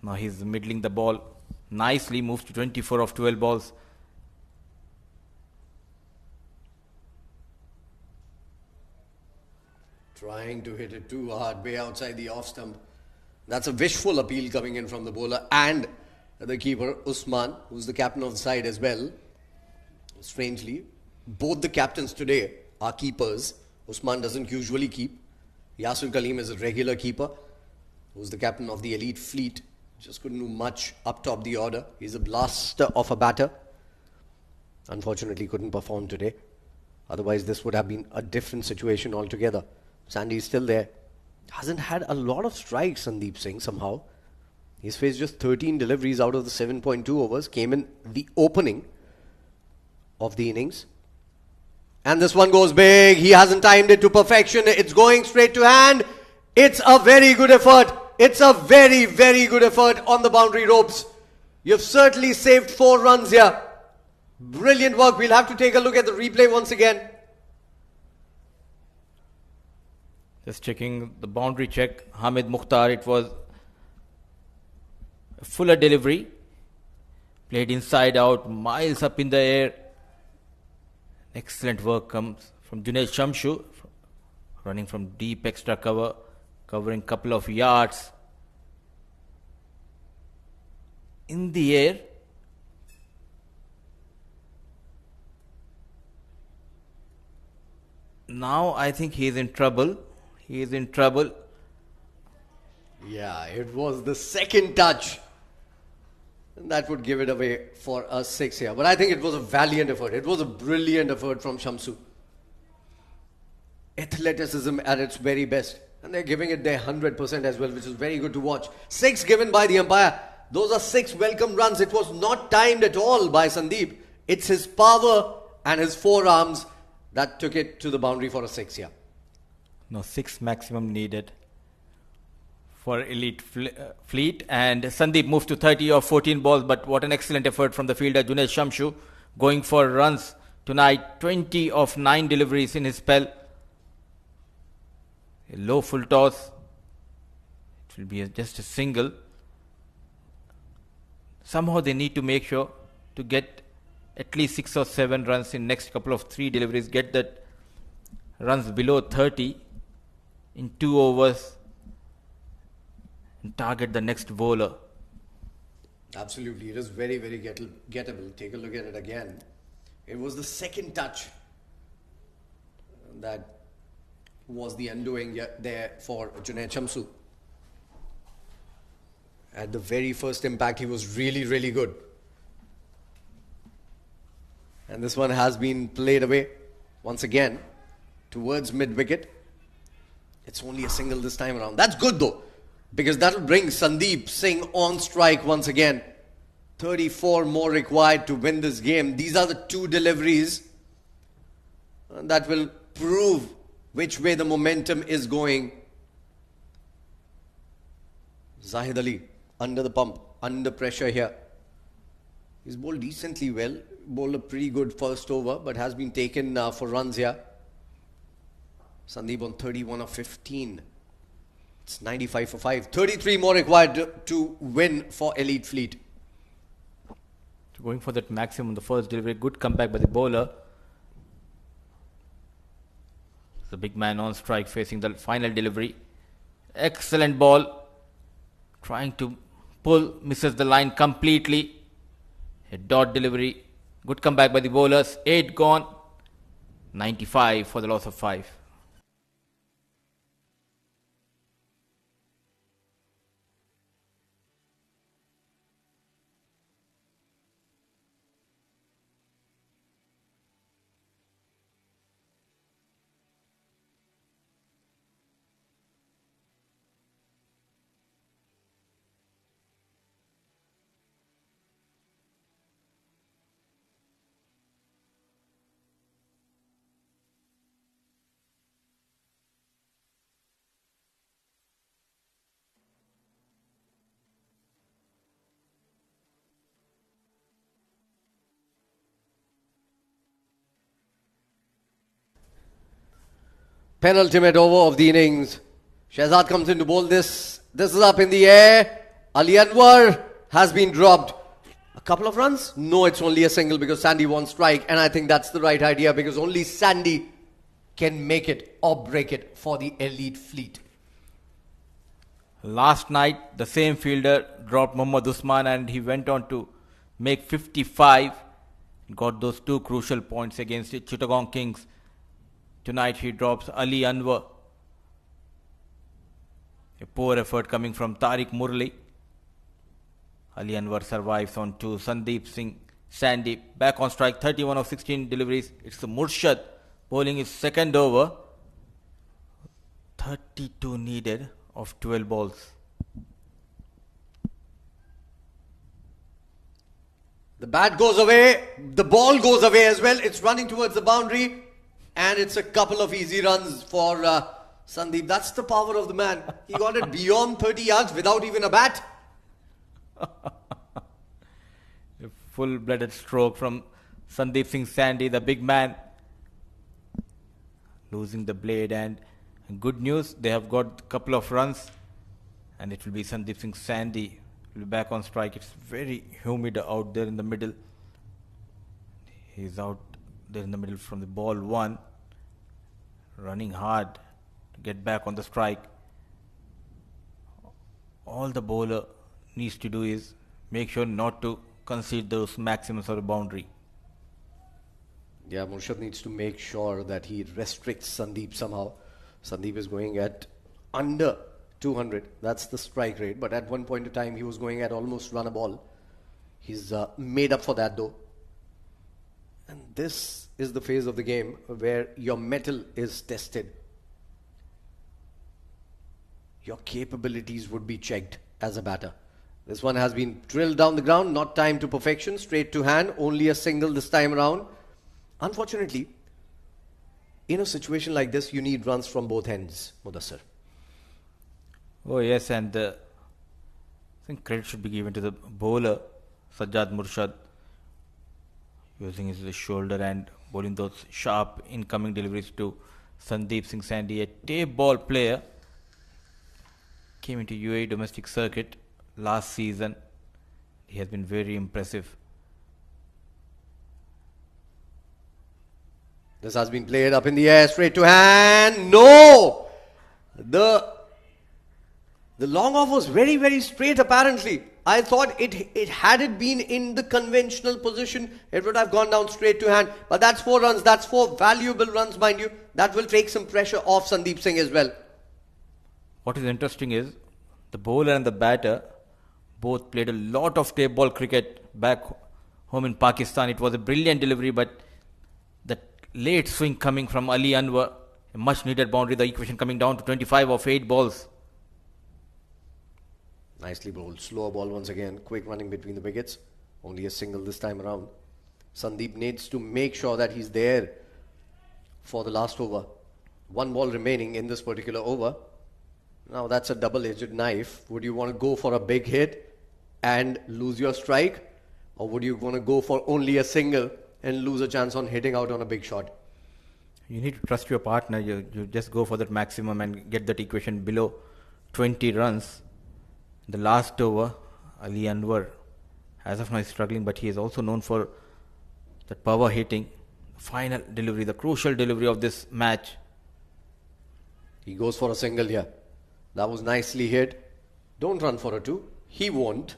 now he's middling the ball nicely, moves to 24 of 12 balls. Trying to hit it too hard, way outside the off stump. That's a wishful appeal coming in from the bowler and the keeper, Usman, who's the captain of the side as well. Strangely, both the captains today are keepers. Usman doesn't usually keep. Yasir Kaleem is a regular keeper, who's the captain of the elite fleet. Just couldn't do much up top the order. He's a blaster of a batter. Unfortunately, couldn't perform today. Otherwise, this would have been a different situation altogether. Sandy is still there. Hasn't had a lot of strikes, Sandeep Singh, somehow. He's faced just 13 deliveries out of the 7.2 overs. Came in the opening of the innings. And this one goes big. He hasn't timed it to perfection. It's going straight to hand. It's a very good effort. It's a very, very good effort on the boundary ropes. You've certainly saved 4 runs here. Brilliant work. We'll have to take a look at the replay once again. Just checking the boundary check. Hamid Mukhtar, it was a fuller delivery. Played inside out, miles up in the air. Excellent work comes from Junaid Shamshu, running from deep extra cover, covering couple of yards. In the air. Now I think he is in trouble. He is in trouble. Yeah, it was the second touch. And that would give it away for a 6 here. But I think it was a valiant effort. It was a brilliant effort from Shamsu. Athleticism at its very best. And they're giving it their 100% as well, which is very good to watch. 6 given by the umpire. Those are 6 welcome runs. It was not timed at all by Sandeep. It's his power and his forearms that took it to the boundary for a 6 here. No, 6 maximum needed for elite fleet, and Sandeep moves to 30 of 14 balls, but what an excellent effort from the fielder Junaid Shamshu, going for runs tonight. 20 of 9 deliveries in his spell. A low full toss, it will be just a single. somehow they need to make sure to get at least 6 or 7 runs in next couple of 3 deliveries, get that runs below 30 in 2 overs and target the next bowler. Absolutely, it is very, very gettable. Take a look at it again. It was the second touch that was the undoing there for Junaid Shamsu. At the very first impact, he was really, really good. And this one has been played away once again towards mid-wicket. It's only a single this time around. That's good though, because that will bring Sandeep Singh on strike once again. 34 more required to win this game. These are the 2 deliveries that will prove which way the momentum is going. Zahid Ali under the pump, under pressure here. He's bowled decently well. Bowled a pretty good first over, but has been taken for runs here. Sandeep on 31 of 15. It's 95 for 5. 33 more required to win for Elite Fleet. Going for that maximum, the first delivery, good comeback by the bowler. The big man on strike facing the final delivery. Excellent ball. Trying to pull, misses the line completely. A dot delivery. Good comeback by the bowlers. 8 gone. 95 for the loss of 5. Penultimate over of the innings. Shehzad comes in to bowl this. This is up in the air. Ali Anwar has been dropped. A couple of runs? No, it's only a single because Sandy won't strike. And I think that's the right idea because only Sandy can make it or break it for the Elite Fleet. Last night, the same fielder dropped Mohammad Usman and he went on to make 55. Got those 2 crucial points against Chittagong Kings. Tonight he drops Ali Anwar. A poor effort coming from Tariq Murli. Ali Anwar survives on 2. Sandeep Singh Sandy back on strike. 31 of 16 deliveries. It's the Murshad bowling his second over. 32 needed of 12 balls. The bat goes away. The ball goes away as well. It's running towards the boundary. And it's a couple of easy runs for Sandeep. That's the power of the man. He got it beyond 30 yards without even a bat. A full-blooded stroke from Sandeep Singh Sandy, the big man. Losing the blade, and good news, they have got a couple of runs. And it will be Sandeep Singh Sandy will be back on strike. It's very humid out there in the middle. He's out there in the middle from the ball 1, running hard to get back on the strike. All the bowler needs to do is make sure not to concede those maximums of the boundary. Yeah, Murshad needs to make sure that he restricts Sandeep somehow. Sandeep is going at under 200. That's the strike rate. But at one point in time, he was going at almost run a ball. He's made up for that though. And this is the phase of the game where your mettle is tested. Your capabilities would be checked as a batter. This one has been drilled down the ground, not timed to perfection, straight to hand, only a single this time around. Unfortunately, in a situation like this, you need runs from both ends, Mudassir. Oh yes, and I think credit should be given to the bowler, Sajjad Murshad, using his shoulder and bowling those sharp incoming deliveries to Sandeep Singh Sandy, a tape ball player. Came into UAE domestic circuit last season He has been very impressive. This has been played up in the air, straight to hand. No! The long off was very, very straight apparently. I thought it had it been in the conventional position, it would have gone down straight to hand. But that's 4 runs. That's 4 valuable runs, mind you. That will take some pressure off Sandeep Singh as well. What is interesting is the bowler and the batter both played a lot of tape ball cricket back home in Pakistan. It was a brilliant delivery, but the late swing coming from Ali Anwar, a much needed boundary, the equation coming down to 25 of 8 balls. Nicely bowled. Slower ball once again. Quick running between the wickets. Only a single this time around. Sandeep needs to make sure that he's there for the last over. 1 ball remaining in this particular over. Now that's a double-edged knife. Would you want to go for a big hit and lose your strike? Or would you want to go for only a single and lose a chance on hitting out on a big shot? You need to trust your partner. You just go for that maximum and get that equation below 20 runs. The last over, Ali Anwar, as of now is struggling, but he is also known for that power hitting. Final delivery, the crucial delivery of this match. He goes for a single here. That was nicely hit. Don't run for a 2. He won't.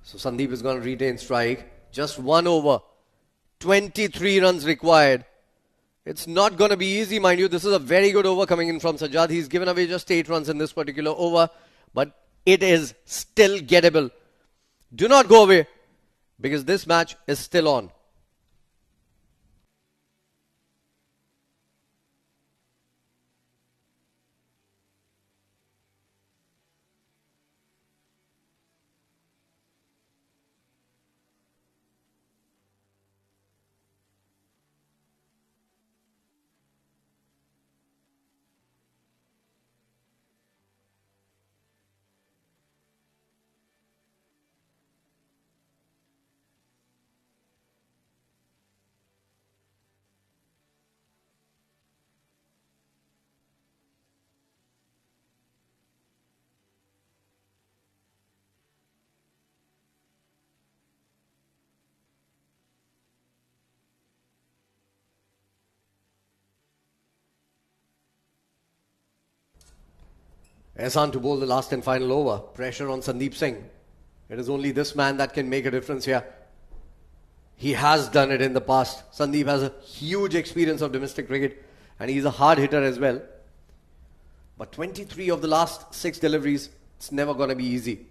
So Sandeep is going to retain strike. Just 1 over. 23 runs required. It's not going to be easy, mind you. This is a very good over coming in from Sajjad. He's given away just 8 runs in this particular over. But it is still gettable. Do not go away, because this match is still on. Ehsan to bowl the last and final over. Pressure on Sandeep Singh. It is only this man that can make a difference here. He has done it in the past. Sandeep has a huge experience of domestic cricket and he's a hard hitter as well. But 23 of the last 6 deliveries, it's never going to be easy.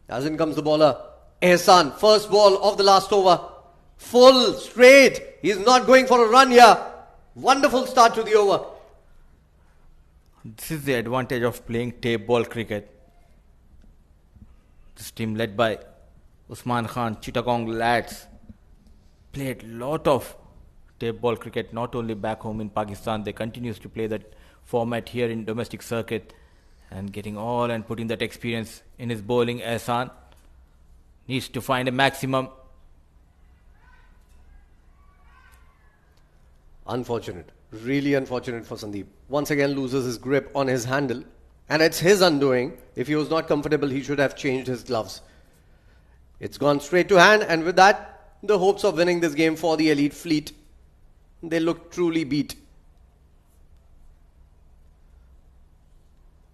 As in comes the bowler. Ehsan, first ball of the last over. Full, straight. He's not going for a run here. Wonderful start to the over. This is the advantage of playing tape ball cricket. This team led by Usman Khan, Chittagong lads, played lot of tape ball cricket, not only back home in Pakistan. They continues to play that format here in domestic circuit and getting all and putting that experience in his bowling. Ehsan needs to find a maximum. Unfortunate. Really unfortunate for Sandeep. Once again loses his grip on his handle. And it's his undoing. If he was not comfortable, he should have changed his gloves. It's gone straight to hand. And with that, the hopes of winning this game for the elite fleet, they look truly beat.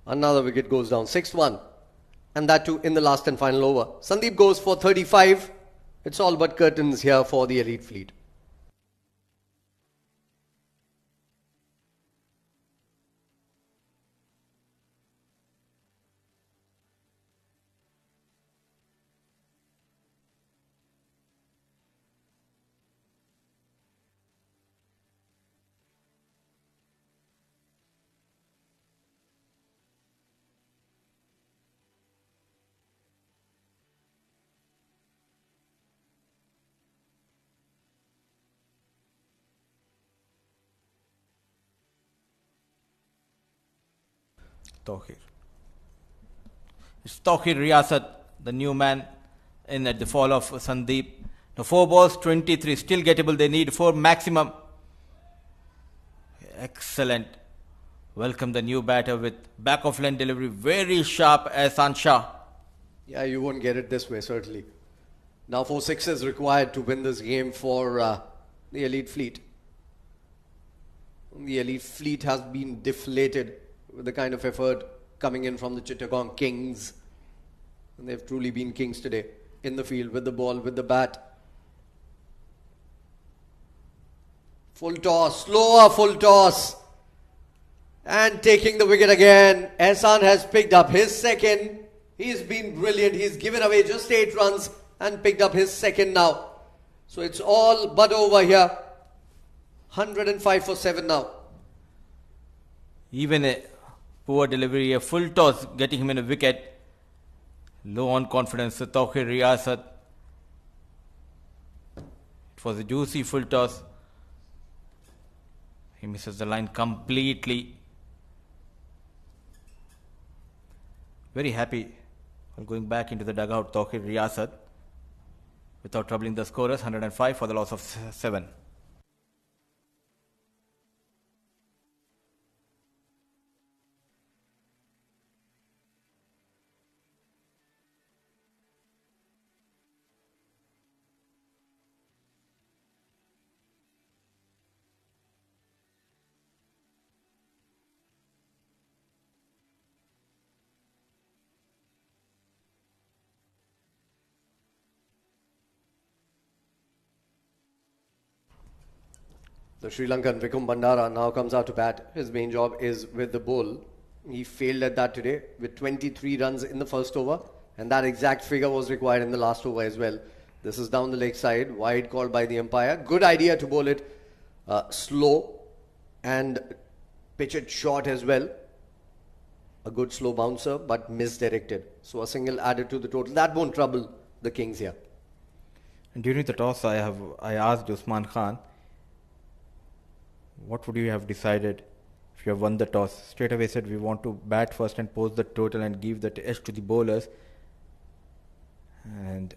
Another wicket goes down. 6-1. And that too in the last and final over. Sandeep goes for 35. It's all but curtains here for the elite fleet. Tawhir. It's Tawhir Riyasat, the new man in at the fall of Sandeep. Now 4 balls, 23, still gettable. They need 4 maximum. Excellent. Welcome the new batter with back of lane delivery. Very sharp, Ehsan Shah. Yeah, you won't get it this way, certainly. Now 4 sixes required to win this game for the Elite Fleet. The Elite Fleet has been deflated with the kind of effort coming in from the Chittagong Kings. And they've truly been kings today in the field with the ball, with the bat. Full toss, slower full toss. And taking the wicket again. Ehsan has picked up his second. He's been brilliant. He's given away just 8 runs and picked up his second now. So it's all but over here. 105 for 7 now. Even a poor delivery, a full toss getting him in a wicket. Low on confidence, Tawqir Riyasat. It was a juicy full toss. He misses the line completely. Very happy while going back into the dugout, Tawqir Riyasat. Without troubling the scorers, 105 for the loss of 7. The Sri Lankan Vikram Bandara now comes out to bat. His main job is with the ball. He failed at that today with 23 runs in the first over, and that exact figure was required in the last over as well. This is down the leg side, wide called by the umpire. Good idea to bowl it slow and pitch it short as well. A good slow bouncer, but misdirected. So a single added to the total. That won't trouble the Kings here. And during the toss, I asked Usman Khan, what would you have decided if you have won the toss? Straight away said, we want to bat first and post the total and give that edge to the bowlers. And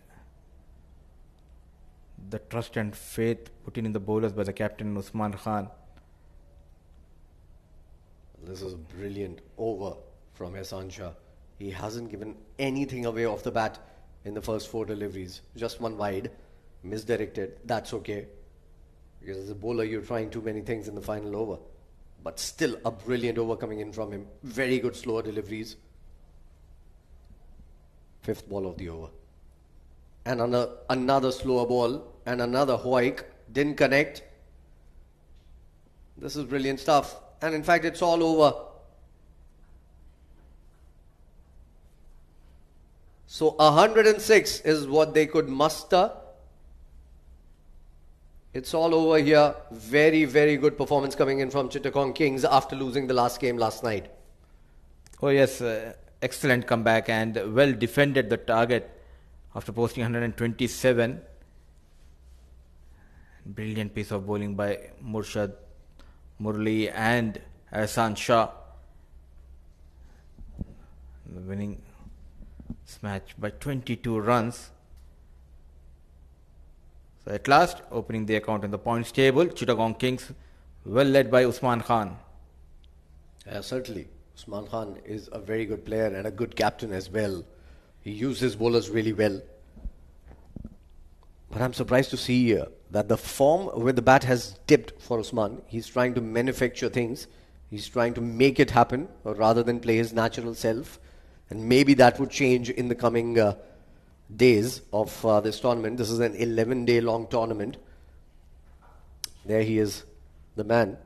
the trust and faith put in the bowlers by the captain Usman Khan. This is a brilliant over from Ehsan Shah. He hasn't given anything away off the bat in the first 4 deliveries. Just one wide, misdirected. That's okay. Because as a bowler, you're trying too many things in the final over. But still a brilliant over coming in from him. Very good slower deliveries. 5th ball of the over. And another slower ball and another hoik. Didn't connect. This is brilliant stuff. And in fact, it's all over. So 106 is what they could muster. It's all over here. Very, very good performance coming in from Chittagong Kings after losing the last game last night. Oh yes, excellent comeback and well defended the target after posting 127. Brilliant piece of bowling by Murshad, Murli and Ehsan Shah. The winning match by 22 runs. So at last, opening the account in the points table, Chittagong Kings, well led by Usman Khan. Certainly. Usman Khan is a very good player and a good captain as well. He used his bowlers really well. But I'm surprised to see that the form with the bat has dipped for Usman. He's trying to manufacture things. He's trying to make it happen rather than play his natural self. And maybe that would change in the coming days of this tournament. This is an 11-day long tournament. There he is, the man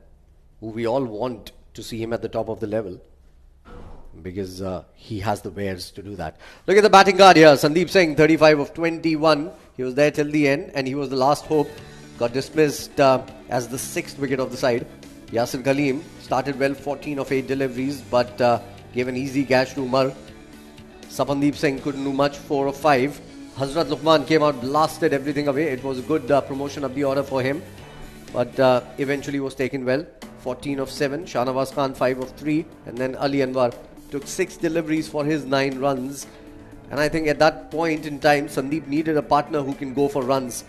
who we all want to see him at the top of the level, because he has the wares to do that. Look at the batting guard here. Sandeep Singh, 35 of 21. He was there till the end and he was the last hope. Got dismissed as the 6th wicket of the side. Yasir Khalim started well, 14 of 8 deliveries, but gave an easy gash to Umar. Sapandeep Singh couldn't do much, 4 of 5. Hazrat Luqman came out, blasted everything away. It was a good promotion of the order for him, but eventually was taken well. 14 of 7. Shahnawaz Khan, 5 of 3. And then Ali Anwar took 6 deliveries for his 9 runs. And I think at that point in time, Sandeep needed a partner who can go for runs.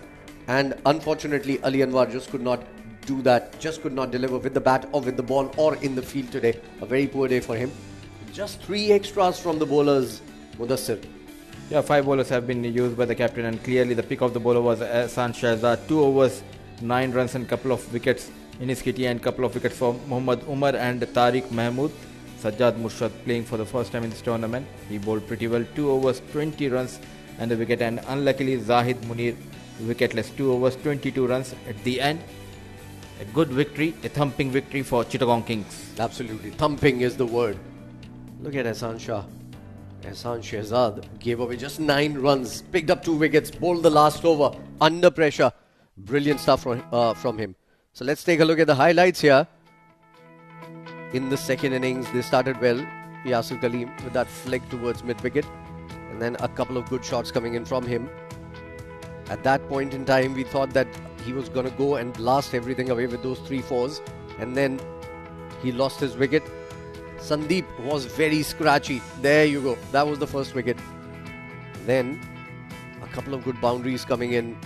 And unfortunately, Ali Anwar just could not do that. Just could not deliver with the bat or with the ball or in the field today. A very poor day for him. Just 3 extras from the bowlers, Mudassir. Yeah, 5 bowlers have been used by the captain, and clearly the pick of the bowler was Ahsan Shahzad. 2 overs, 9 runs, and couple of wickets in his kitty, and couple of wickets for Muhammad Umar and Tariq Mahmood. Sajjad Murshad playing for the first time in this tournament. He bowled pretty well. 2 overs, 20 runs, and a wicket. And unluckily, Zahid Munir wicketless. 2 overs, 22 runs at the end. A good victory, a thumping victory for Chittagong Kings. Absolutely. Thumping is the word. Look at Ahsan Shah. Ahsan Shahzad gave away just 9 runs, picked up 2 wickets, bowled the last over under pressure. Brilliant stuff from him. So let's take a look at the highlights here. In the second innings, they started well. Yasir Kaleem with that flick towards mid-wicket. And then a couple of good shots coming in from him. At that point in time, we thought that he was going to go and blast everything away with those 3-4s. And then he lost his wicket. Sandeep was very scratchy. There you go. That was the first wicket. Then a couple of good boundaries coming in.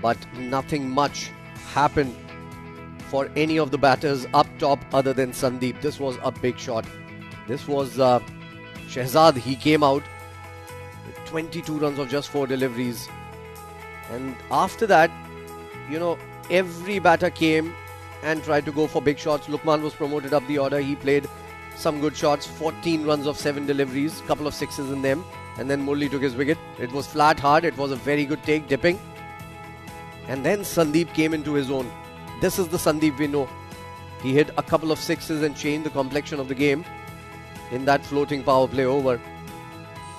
But nothing much happened for any of the batters up top other than Sandeep. This was a big shot. This was Shahzad. He came out with 22 runs of just 4 deliveries. And after that, every batter came and tried to go for big shots. Lukman was promoted up the order. He played some good shots. 14 runs of 7 deliveries. Couple of sixes in them. And then Murli took his wicket. It was flat hard. It was a very good take, dipping. And then Sandeep came into his own. This is the Sandeep we know. He hit a couple of sixes and changed the complexion of the game in that floating power play over.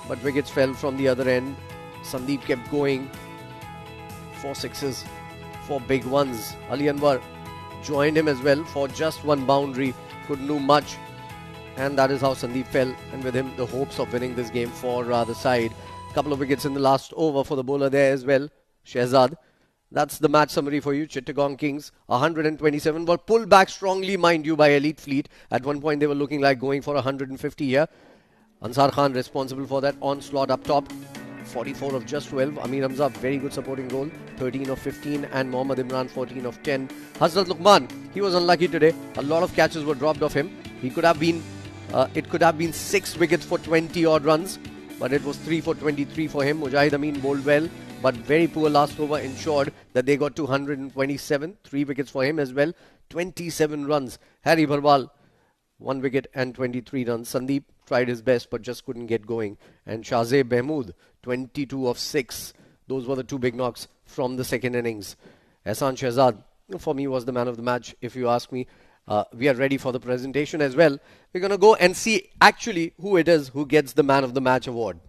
But wickets fell from the other end. Sandeep kept going. 4 sixes, 4 big ones. Ali Anwar joined him as well for just 1 boundary. Couldn't do much. And that is how Sandeep fell. And with him, the hopes of winning this game for the side. Couple of wickets in the last over for the bowler there as well, Shahzad. That's the match summary for you. Chittagong Kings, 127. Were pulled back strongly, mind you, by Elite Fleet. At one point, they were looking like going for 150 here. Ansar Khan responsible for that onslaught up top. 44 of just 12. Amir Hamza, very good supporting role. 13 of 15. And Mohammad Imran, 14 of 10. Hazrat Luqman, he was unlucky today. A lot of catches were dropped off him. He could have been, it could have been 6 wickets for 20 odd runs. But it was 3 for 23 for him. Mujahid Amin bowled well. But very poor last over ensured that they got 227. 3 wickets for him as well. 27 runs. Harry Bharwal, 1 wicket and 23 runs. Sandeep tried his best but just couldn't get going. And Shahzeb Mahmood, 22 of 6. Those were the 2 big knocks from the second innings. Ahsan Shahzad, for me, was the man of the match, if you ask me. We are ready for the presentation as well. We're going to go and see actually who it is who gets the man of the match award.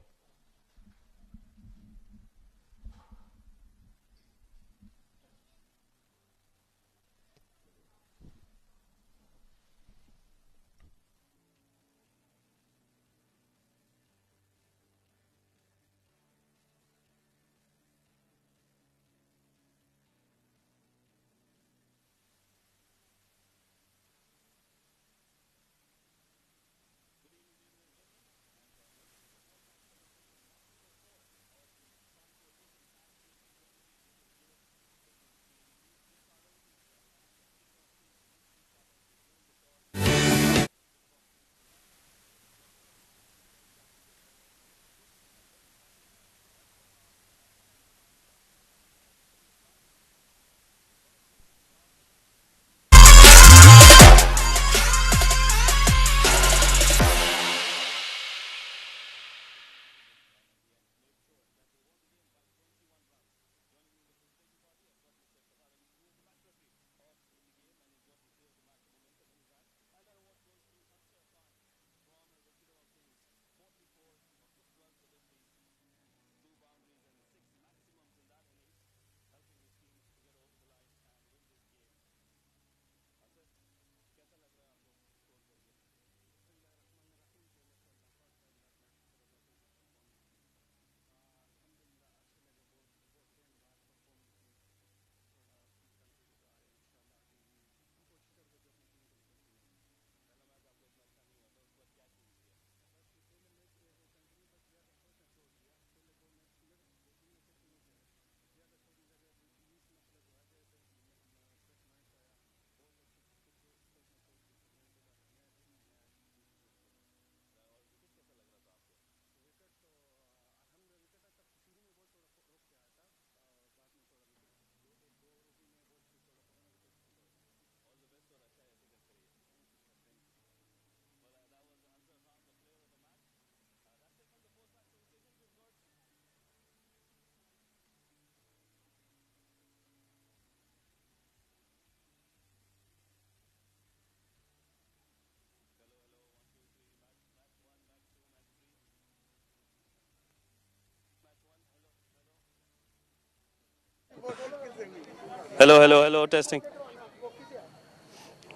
Hello testing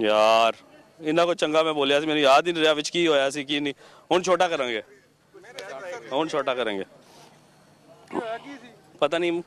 यार इन्ना को चंगा मैं बोलिया सी मैंने याद ही नहीं रहा विच की होया सी की नहीं हुन छोटा करेंगे पता नहीं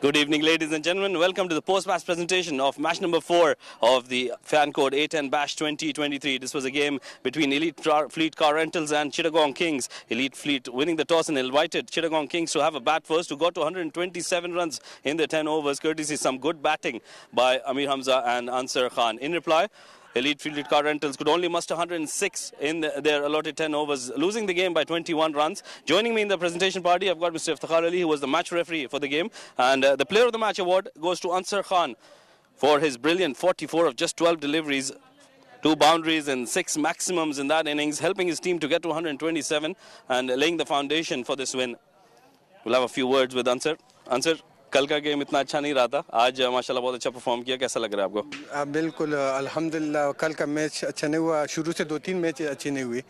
Good evening, ladies and gentlemen. Welcome to the post-match presentation of match number 4 of the fan code A10 Bash 2023. This was a game between Elite Fleet Car Rentals and Chittagong Kings. Elite Fleet winning the toss and invited Chittagong Kings to have a bat first, who got to 127 runs in the 10 overs, courtesy some good batting by Amir Hamza and Ansar Khan. In reply, Elite Fleet Car Rentals could only muster 106 in their allotted 10 overs, losing the game by 21 runs. Joining me in the presentation party, I've got Mr. Iftikhar Ali, who was the match referee for the game. And the Player of the Match award goes to Ansar Khan for his brilliant 44 of just 12 deliveries, 2 boundaries and 6 maximums in that innings, helping his team to get to 127 and laying the foundation for this win. We'll have a few words with Ansar. Ansar, कल का game इतना अच्छा नहीं रहा था, आज माशाल्लाह बहुत अच्छा परफॉर्म किया, कैसा लग रहा है आपको? बिल्कुल अल्हम्दुलिल्लाह कल का मैच अच्छा नहीं हुआ, शुरू से 2-3 मैच अच्छी नहीं हुई,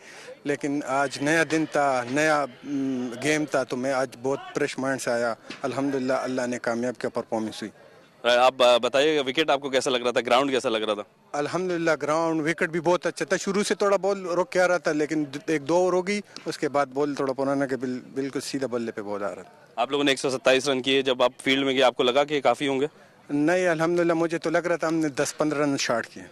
लेकिन आज नया दिन था, नया गेम था, तो मैं आज बहुत फ्रेश माइंड से आया। अल्हम्दुलिल्लाह अल्लाह ने कामयाब किया, परफॉर्मेंस हुई। आप बताइए विकेट आपको कैसा लग रहा था, ग्राउंड कैसा लग रहा था? अल्हम्दुलिल्लाह ग्राउंड विकेट भी बहुत अच्छा था, शुरू से थोड़ा बॉल रोक के आ रहा था, लेकिन 1-2 ओवर हो गई, उसके बाद बॉल थोड़ा पुराना के बिल्कुल सीधा बल्ले पे बॉल आ रहा था। आप लोगों ने 127 रन किए, जब आप फील्ड में गए आपको लगा कि काफ़ी होंगे? नहीं, अल्हम्दुलिल्लाह मुझे तो लग रहा था हमने 10-15 रन शॉट किए।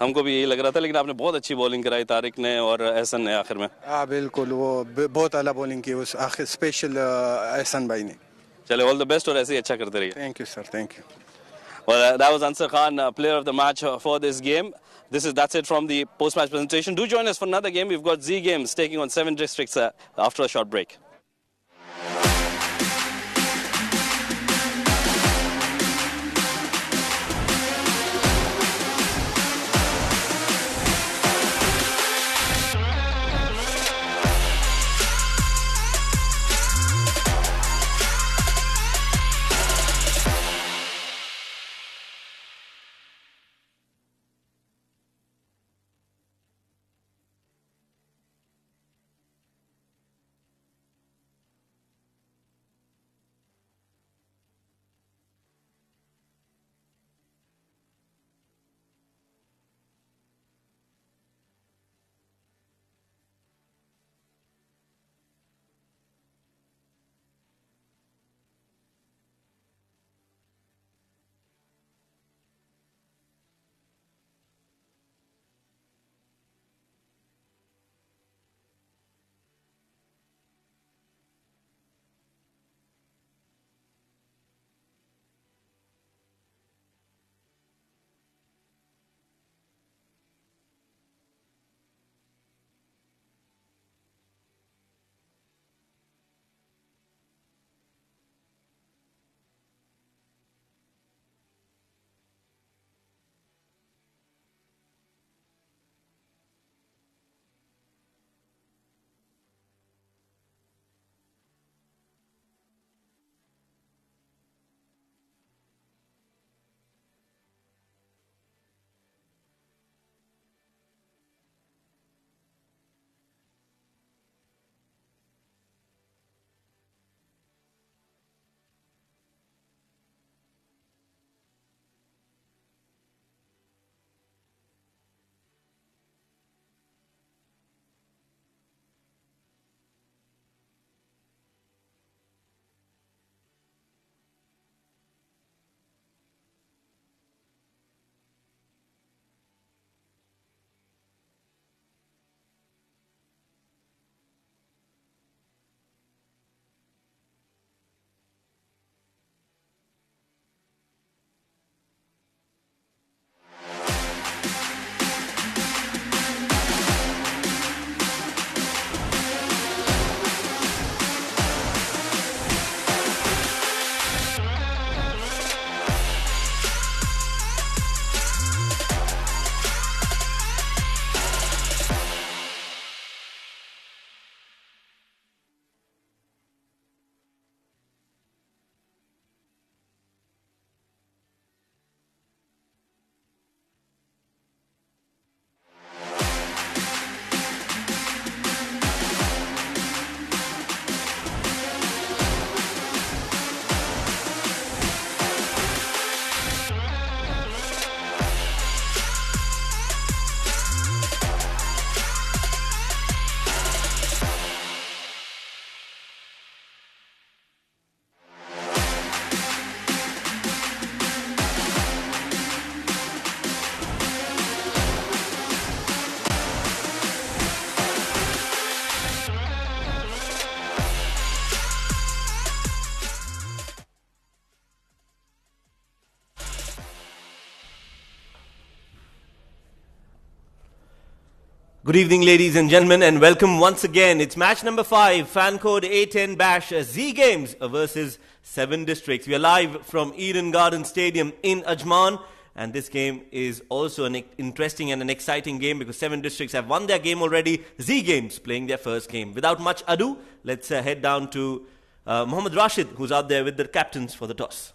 हमको भी यही लग रहा था, लेकिन आपने बहुत अच्छी बॉलिंग कराई, तारिक ने और एहसन ने आखिर में। हाँ बिल्कुल, वो बहुत आला बॉलिंग की उस आखिर, स्पेशल एहसन भाई ने। चले, ऑल द बेस्ट और ऐसे ही अच्छा करते रहिए। Thank you sir, thank you. Well, that was Ansar Khan, player of the match for this game. That's it from the post-match presentation. Do join us for another game. We've got Z Games taking on 7 districts after a short break. Good evening, ladies and gentlemen, and welcome once again. It's match number 5, fan code A10 Bash Z Games versus 7 districts. We are live from Eden Garden Stadium in Ajman, and this game is also an interesting and an exciting game because 7 districts have won their game already. Z Games playing their first game. Without much ado, let's head down to Mohammad Rashid, who's out there with the captains for the toss.